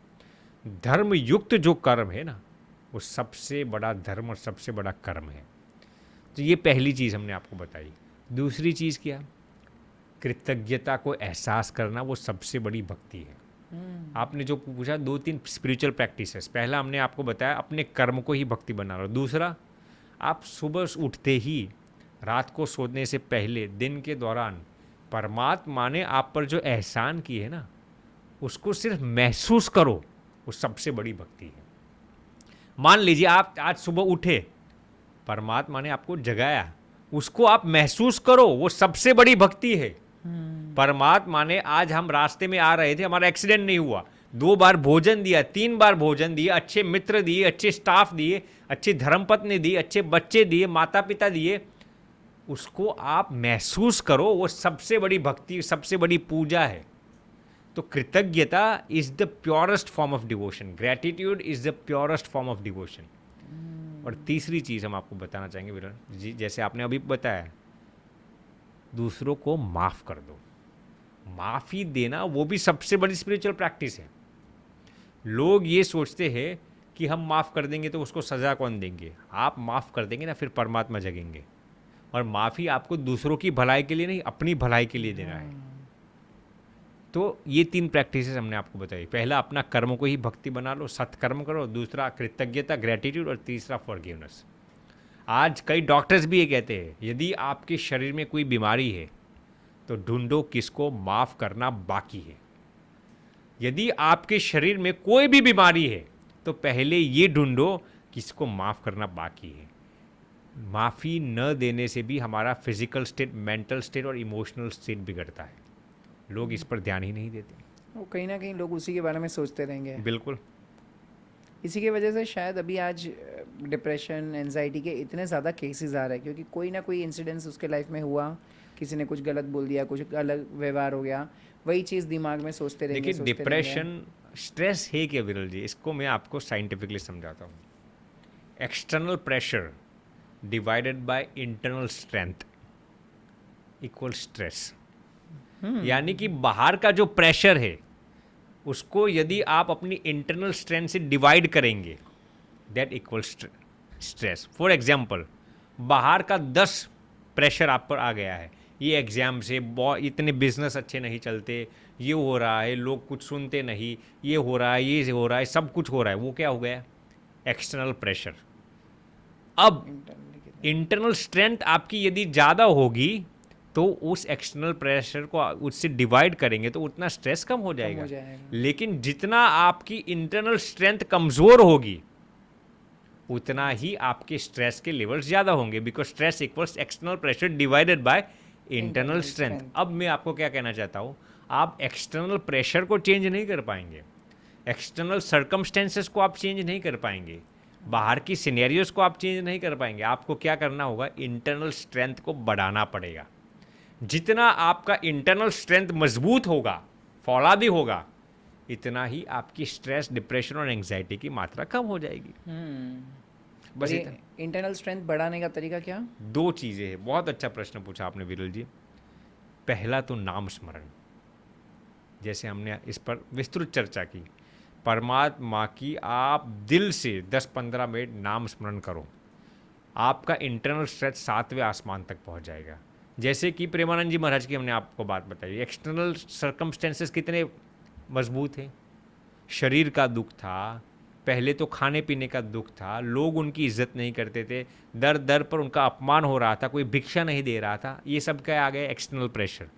[SPEAKER 1] धर्म युक्त जो कर्म है ना, वो सबसे बड़ा धर्म और सबसे बड़ा कर्म है। तो ये पहली चीज़ हमने आपको बताई। दूसरी चीज़ क्या? कृतज्ञता को एहसास करना, वो सबसे बड़ी भक्ति है। आपने जो पूछा, 2-3 स्पिरिचुअल प्रैक्टिसेस, पहला हमने आपको बताया अपने कर्म को ही भक्ति बना लो। दूसरा, आप सुबह उठते ही, रात को सोने से पहले, दिन के दौरान परमात्मा ने आप पर जो एहसान किए है ना, उसको सिर्फ महसूस करो, वो सबसे बड़ी भक्ति है। मान लीजिए आप आज सुबह उठे, परमात्मा ने आपको जगाया, उसको आप महसूस करो, वो सबसे बड़ी भक्ति है। परमात्मा ने, आज हम रास्ते में आ रहे थे, हमारा एक्सीडेंट नहीं हुआ, 2 बार भोजन दिया, 3 बार भोजन दिए, अच्छे मित्र दिए, अच्छे स्टाफ दिए, अच्छी धर्मपत्नी दी, अच्छे बच्चे दिए, माता पिता दिए, उसको आप महसूस करो, वो सबसे बड़ी भक्ति, सबसे बड़ी पूजा है। तो कृतज्ञता is the purest form of devotion, gratitude is the purest form of devotion. और तीसरी चीज़ हम आपको बताना चाहेंगे विरल जी, जैसे आपने अभी बताया, दूसरों को माफ़ कर दो। माफ़ी देना वो भी सबसे बड़ी स्पिरिचुअल प्रैक्टिस है। लोग ये सोचते हैं कि हम माफ़ कर देंगे तो उसको सज़ा कौन देंगे। आप माफ़ कर देंगे ना, फिर परमात्मा जगेंगे। और माफ़ी आपको दूसरों की भलाई के लिए नहीं, अपनी भलाई के लिए देना है। तो ये 3 प्रैक्टिसेस हमने आपको बताई। पहला, अपना कर्म को ही भक्ति बना लो, सत्कर्म करो। दूसरा, कृतज्ञता, ग्रैटिट्यूड। और तीसरा, फॉरगिवनेस। आज कई डॉक्टर्स भी ये कहते हैं, यदि आपके शरीर में कोई बीमारी है तो ढूंढो किसको माफ़ करना बाकी है। यदि आपके शरीर में कोई भी बीमारी है तो पहले ये ढूंढो किसको माफ़ करना बाकी है। माफ़ी न देने से भी हमारा फिजिकल स्टेट, मेंटल स्टेट और इमोशनल स्टेट बिगड़ता है। लोग इस पर ध्यान ही नहीं देते।
[SPEAKER 2] वो कहीं ना कहीं लोग उसी के बारे में सोचते रहेंगे।
[SPEAKER 1] बिल्कुल।
[SPEAKER 2] इसी की वजह से शायद अभी आज डिप्रेशन, एंजाइटी के इतने ज़्यादा केसेस आ रहे हैं, क्योंकि कोई ना कोई इंसिडेंस उसके लाइफ में हुआ, किसी ने कुछ गलत बोल दिया, कुछ अलग व्यवहार हो गया, वही चीज़ दिमाग में सोचते रहेंगे।
[SPEAKER 1] देखिए, डिप्रेशन स्ट्रेस है क्या विरल जी? इसको मैं आपको साइंटिफिकली समझाता हूँ। External pressure divided by internal strength equal stress. यानी कि बाहर का जो प्रेशर है उसको यदि आप अपनी इंटरनल स्ट्रेंथ से डिवाइड करेंगे, that equal stress. For example, बाहर का 10 प्रेशर आप पर आ गया है, ये एग्ज़ाम से इतने बिजनेस अच्छे नहीं चलते, ये हो रहा है, लोग कुछ सुनते नहीं, ये हो रहा है, ये हो रहा है, सब कुछ हो रहा है, वो क्या हो गया? External pressure. अब इंटरनल स्ट्रेंथ आपकी यदि ज़्यादा होगी तो उस एक्सटर्नल प्रेशर को उससे डिवाइड करेंगे तो उतना स्ट्रेस कम हो जाएगा। लेकिन जितना आपकी इंटरनल स्ट्रेंथ कमज़ोर होगी उतना ही आपके स्ट्रेस के लेवल्स ज़्यादा होंगे, because stress equals external pressure divided by internal
[SPEAKER 2] Internal
[SPEAKER 1] strength.
[SPEAKER 2] strength.
[SPEAKER 1] अब मैं आपको क्या कहना चाहता हूँ, आप एक्सटर्नल प्रेशर को चेंज नहीं कर पाएंगे, एक्सटर्नल सर्कमस्टेंसेस को आप चेंज नहीं कर पाएंगे, बाहर की सिनेरियोज को आप चेंज नहीं कर पाएंगे। आपको क्या करना होगा, इंटरनल स्ट्रेंथ को बढ़ाना पड़ेगा। जितना आपका इंटरनल स्ट्रेंथ मजबूत होगा, फौलादी होगा, इतना ही आपकी स्ट्रेस, डिप्रेशन और एंग्जाइटी की मात्रा कम हो जाएगी। बस
[SPEAKER 2] ये इंटरनल स्ट्रेंथ बढ़ाने का तरीका क्या?
[SPEAKER 1] दो चीज़ें हैं। बहुत अच्छा प्रश्न पूछा आपने विरल जी। पहला तो नाम स्मरण, जैसे हमने इस पर विस्तृत चर्चा की, परमात्मा की आप दिल से 10-15 मिनट नाम स्मरण करो, आपका इंटरनल स्ट्रेस 7वें आसमान तक पहुंच जाएगा। जैसे कि प्रेमानंद जी महाराज की हमने आपको बात बताई, एक्सटर्नल सर्कमस्टेंसेस कितने मजबूत हैं। शरीर का दुख था, पहले तो खाने पीने का दुख था, लोग उनकी इज्जत नहीं करते थे, दर दर पर उनका अपमान हो रहा था, कोई भिक्षा नहीं दे रहा था, ये सब क्या आ गया, एक्सटर्नल प्रेशर।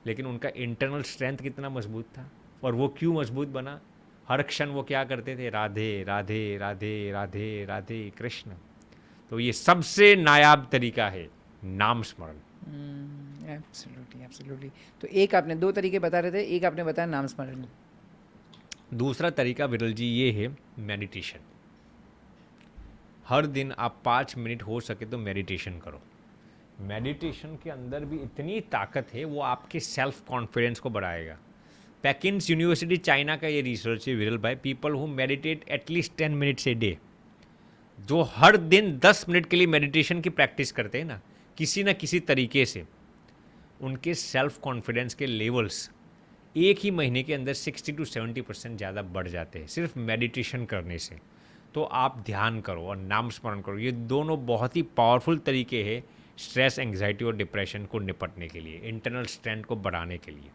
[SPEAKER 1] लेकिन उनका इंटरनल स्ट्रेंथ कितना मजबूत था, और वो क्यों मजबूत बना, हर क्षण वो क्या करते थे, राधे राधे राधे राधे राधे कृष्ण। तो ये सबसे नायाब तरीका है नाम स्मरण।
[SPEAKER 2] Absolutely absolutely. तो एक आपने दो तरीके बता रहे थे, एक आपने बताया नाम स्मरण।
[SPEAKER 1] दूसरा तरीका विरल जी ये है मेडिटेशन। हर दिन आप 5 मिनट हो सके तो मेडिटेशन करो। मेडिटेशन के अंदर भी इतनी ताकत है, वो आपके सेल्फ कॉन्फिडेंस को बढ़ाएगा। पैकिन्स यूनिवर्सिटी चाइना का ये रिसर्च है विरल भाई, people who meditate at least 10 minutes a day, जो हर दिन 10 मिनट के लिए मेडिटेशन की प्रैक्टिस करते हैं ना किसी तरीके से, उनके सेल्फ कॉन्फिडेंस के लेवल्स एक ही महीने के अंदर 60 to 70% ज़्यादा बढ़ जाते हैं, सिर्फ मेडिटेशन करने से। तो आप ध्यान करो और नाम स्मरण करो, ये दोनों बहुत ही पावरफुल तरीके हैं स्ट्रेस, एंग्जाइटी और डिप्रेशन को निपटने के लिए, इंटरनल स्ट्रेंथ को बढ़ाने के लिए।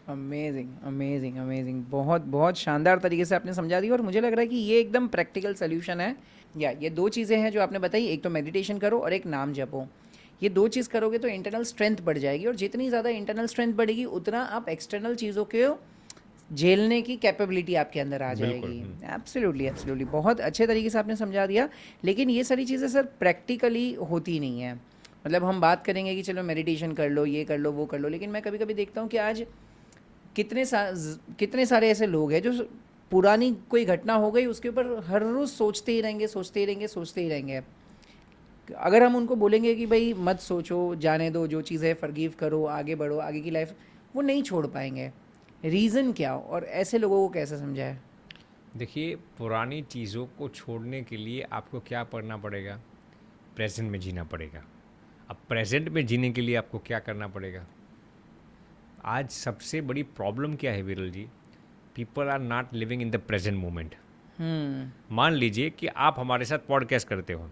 [SPEAKER 2] अमेजिंग अमेजिंग अमेजिंग, बहुत बहुत शानदार तरीके से आपने समझा दिया, और मुझे लग रहा है कि ये एकदम प्रैक्टिकल सोल्यूशन है। या ये दो चीज़ें हैं जो आपने बताई, एक तो मेडिटेशन करो और एक नाम जपो। ये दो चीज़ करोगे तो इंटरनल स्ट्रेंथ बढ़ जाएगी, और जितनी ज़्यादा इंटरनल स्ट्रेंथ बढ़ेगी उतना आप एक्सटर्नल चीज़ों को झेलने की कैपेबिलिटी आपके अंदर आ जाएगी। एब्सोल्युटली एब्सोल्युटली, बहुत अच्छे तरीके से आपने समझा दिया। लेकिन ये सारी चीज़ें सर प्रैक्टिकली होती नहीं है। मतलब हम बात करेंगे कि चलो मेडिटेशन कर लो, ये कर लो, वो कर लो, लेकिन मैं कभी कभी देखता हूँ कि आज कितने सारे ऐसे लोग हैं जो पुरानी कोई घटना हो गई उसके ऊपर हर रोज़ सोचते ही रहेंगे, सोचते ही रहेंगे, सोचते ही रहेंगे। अगर हम उनको बोलेंगे कि भाई मत सोचो, जाने दो, जो चीज़ है फॉरगिव करो, आगे बढ़ो, आगे की लाइफ, वो नहीं छोड़ पाएंगे। रीज़न क्या, और ऐसे लोगों को कैसे समझाए?
[SPEAKER 1] देखिए, पुरानी चीज़ों को छोड़ने के लिए आपको क्या करना पड़ेगा, प्रेजेंट में जीना पड़ेगा। अब प्रेजेंट में जीने के लिए आपको क्या करना पड़ेगा, आज सबसे बड़ी प्रॉब्लम क्या है Viral ji, people are not living in the present moment. मान लीजिए कि आप हमारे साथ पॉडकास्ट करते हो,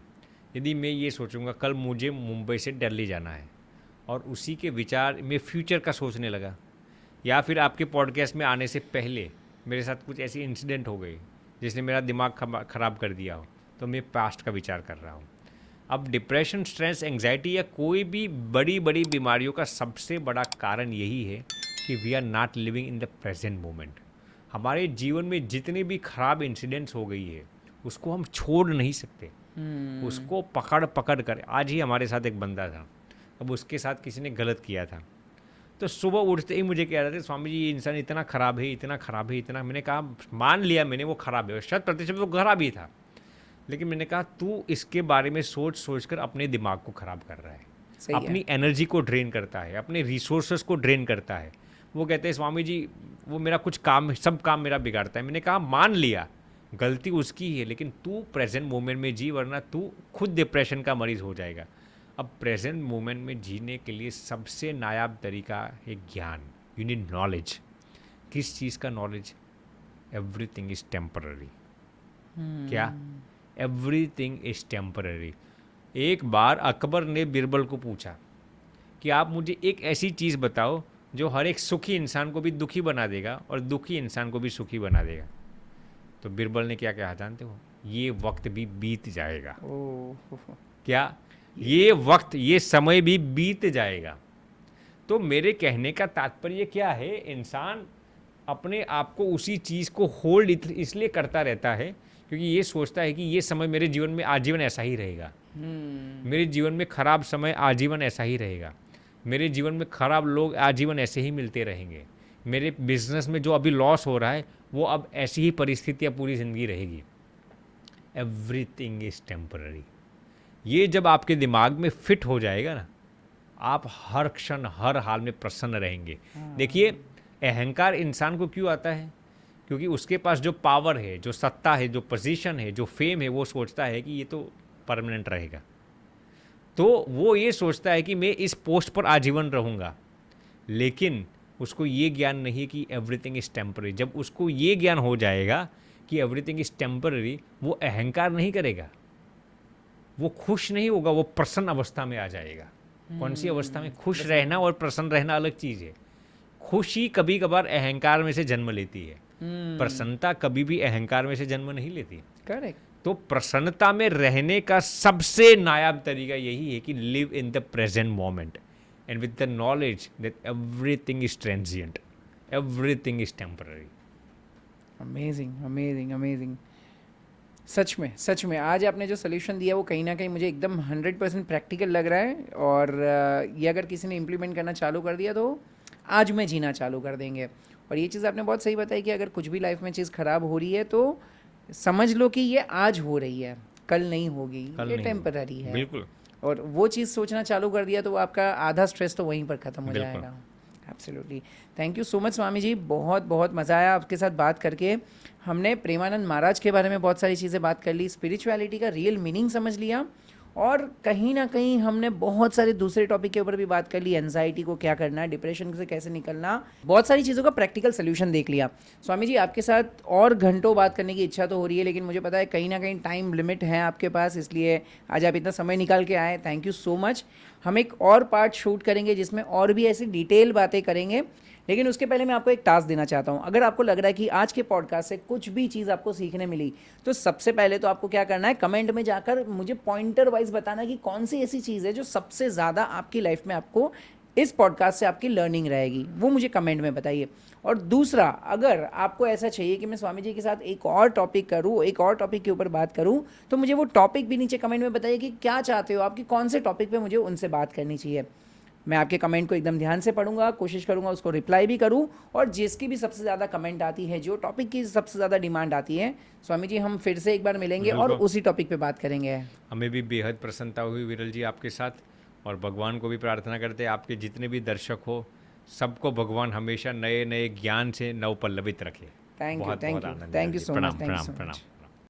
[SPEAKER 1] यदि मैं ये सोचूंगा कल मुझे मुंबई से दिल्ली जाना है, और उसी के विचार में फ्यूचर का सोचने लगा, या फिर आपके पॉडकास्ट में आने से पहले मेरे साथ कुछ ऐसी इंसिडेंट हो गई जिसने मेरा दिमाग ख़राब कर दिया हो, तो मैं पास्ट का विचार कर रहा हूँ। अब डिप्रेशन, स्ट्रेस, एंग्जाइटी या कोई भी बड़ी बड़ी बीमारियों का सबसे बड़ा कारण यही है कि we are not living in the present moment. हमारे जीवन में जितनी भी खराब इंसिडेंट्स हो गई है उसको हम छोड़ नहीं सकते, उसको पकड़ पकड़ कर। आज ही हमारे साथ एक बंदा था, अब उसके साथ किसी ने गलत किया था, तो सुबह उठते ही मुझे कह रहे थे, स्वामी जी ये इंसान इतना ख़राब है, इतना ख़राब है, इतना। मैंने कहा मान लिया मैंने वो ख़राब है, 100% वो खराब ही था, लेकिन मैंने कहा तू इसके बारे में सोच कर अपने दिमाग को ख़राब कर रहा है, अपनी एनर्जी को ड्रेन करता है, अपने रिसोर्सेज को ड्रेन करता है। वो कहते हैं स्वामी जी वो मेरा कुछ काम, सब काम मेरा बिगाड़ता है। मैंने कहा मान लिया गलती उसकी ही है, लेकिन तू प्रेजेंट मोमेंट में जी, वरना तू खुद डिप्रेशन का मरीज़ हो जाएगा। अब प्रेजेंट मोमेंट में जीने के लिए सबसे नायाब तरीका है ज्ञान। You need knowledge. किस चीज़ का नॉलेज? Everything is temporary. क्या? Everything is temporary. एक बार अकबर ने बिरबल को पूछा कि आप मुझे एक ऐसी चीज़ बताओ जो हर एक सुखी इंसान को भी दुखी बना देगा और दुखी इंसान को भी सुखी बना देगा। तो बिरबल ने क्या कहा जानते हो? ये वक्त भी बीत जाएगा। क्या? ये वक्त, ये समय भी बीत जाएगा। तो मेरे कहने का तात्पर्य क्या है, इंसान अपने आप को उसी चीज़ को होल्ड इसलिए करता रहता है क्योंकि ये सोचता है कि ये समय मेरे जीवन में आजीवन ऐसा ही रहेगा, मेरे जीवन में खराब समय आजीवन ऐसा ही रहेगा, मेरे जीवन में खराब लोग आजीवन ऐसे ही मिलते रहेंगे, मेरे बिजनेस में जो अभी लॉस हो रहा है वो अब ऐसी ही परिस्थितियाँ पूरी ज़िंदगी रहेगी। Everything is temporary. ये जब आपके दिमाग में फिट हो जाएगा ना, आप हर क्षण हर हाल में प्रसन्न रहेंगे। देखिए, अहंकार इंसान को क्यों आता है? क्योंकि उसके पास जो पावर है, जो सत्ता है, जो पोजीशन है, जो फेम है, वो सोचता है कि ये तो परमानेंट रहेगा। तो वो ये सोचता है कि मैं इस पोस्ट पर आजीवन रहूँगा, लेकिन उसको ये ज्ञान नहीं कि एवरीथिंग इज़ टेम्पररी। जब उसको ये ज्ञान हो जाएगा कि एवरीथिंग इज़ टेम्पररी, वो अहंकार नहीं करेगा, वो खुश नहीं होगा, वो प्रसन्न अवस्था में आ जाएगा। कौन सी अवस्था में? खुश रहना और प्रसन्न रहना अलग चीज़ है। खुशी कभी कभार अहंकार में से जन्म लेती है, प्रसन्नता कभी भी अहंकार में से जन्म नहीं लेती।
[SPEAKER 2] करेक्ट।
[SPEAKER 1] तो प्रसन्नता में रहने का सबसे नायाब तरीका यही है कि live in the present moment and with the knowledge that everything is transient, everything is temporary.
[SPEAKER 2] Amazing amazing amazing. सच में आज आपने जो सोल्यूशन दिया वो कहीं ना कहीं मुझे एकदम 100% प्रैक्टिकल लग रहा है, और ये अगर किसी ने इम्प्लीमेंट करना चालू कर दिया तो आज में जीना चालू कर देंगे। और ये चीज़ आपने बहुत सही बताई कि अगर कुछ भी लाइफ में चीज़ ख़राब हो रही है तो समझ लो कि ये आज हो रही है, कल नहीं होगी, ये टेम्पररी है।
[SPEAKER 1] बिल्कुल।
[SPEAKER 2] और वो चीज़ सोचना चालू कर दिया तो आपका आधा स्ट्रेस तो वहीं पर ख़त्म हो
[SPEAKER 1] बिल्कुल।
[SPEAKER 2] जाएगा। Absolutely. Thank you so much Swami ji, बहुत बहुत मज़ा आया आपके साथ बात करके। हमने प्रेमानंद महाराज के बारे में बहुत सारी चीज़ें बात कर ली, स्पिरिचुअलिटी का रियल मीनिंग समझ लिया, और कहीं ना कहीं हमने बहुत सारे दूसरे टॉपिक के ऊपर भी बात कर ली, एंजाइटी को क्या करना है, डिप्रेशन से कैसे निकलना, बहुत सारी चीज़ों का प्रैक्टिकल सोल्यूशन देख लिया। स्वामी जी, आपके साथ और घंटों बात करने की इच्छा तो हो रही है, लेकिन मुझे पता है कहीं ना कहीं टाइम लिमिट है आपके पास, इसलिए आज आप इतना समय निकाल के आए, थैंक यू सो मच। हम एक और पार्ट शूट करेंगे जिसमें और भी ऐसी डिटेल बातें करेंगे, लेकिन उसके पहले मैं आपको एक टास्क देना चाहता हूं। अगर आपको लग रहा है कि आज के पॉडकास्ट से कुछ भी चीज़ आपको सीखने मिली, तो सबसे पहले तो आपको क्या करना है, कमेंट में जाकर मुझे पॉइंटर वाइज बताना कि कौन सी ऐसी चीज़ है जो सबसे ज़्यादा आपकी लाइफ में आपको इस पॉडकास्ट से आपकी लर्निंग रहेगी, वो मुझे कमेंट में बताइए। और दूसरा, अगर आपको ऐसा चाहिए कि मैं स्वामी जी के साथ एक और टॉपिक करूं, एक और टॉपिक के ऊपर बात करूं, तो मुझे वो टॉपिक भी नीचे कमेंट में बताइए कि क्या चाहते हो, आपकी कौन से टॉपिक पे मुझे उनसे बात करनी चाहिए। मैं आपके कमेंट को एकदम ध्यान से पढ़ूंगा, कोशिश करूंगा उसको रिप्लाई भी करूं, और जिसकी भी सबसे ज़्यादा कमेंट आती है, जो टॉपिक की सबसे ज़्यादा डिमांड आती है, स्वामी जी हम फिर से एक बार मिलेंगे और उसी टॉपिक पे बात करेंगे।
[SPEAKER 1] हमें भी बेहद प्रसन्नता हुई विरल जी आपके साथ, और भगवान को भी प्रार्थना करते हैं आपके जितने भी दर्शक हो सबको भगवान हमेशा नए नए ज्ञान से नवपल्लवित रखे।
[SPEAKER 2] थैंक यू
[SPEAKER 1] बहुत
[SPEAKER 2] थैंक
[SPEAKER 1] बहुत
[SPEAKER 2] यू
[SPEAKER 1] आनंद
[SPEAKER 2] थैंक यू
[SPEAKER 1] जी।
[SPEAKER 2] सो मच,
[SPEAKER 1] प्रणाम
[SPEAKER 2] थैंक यू
[SPEAKER 1] प्रणाम
[SPEAKER 2] सो मच।
[SPEAKER 1] प्रणाम।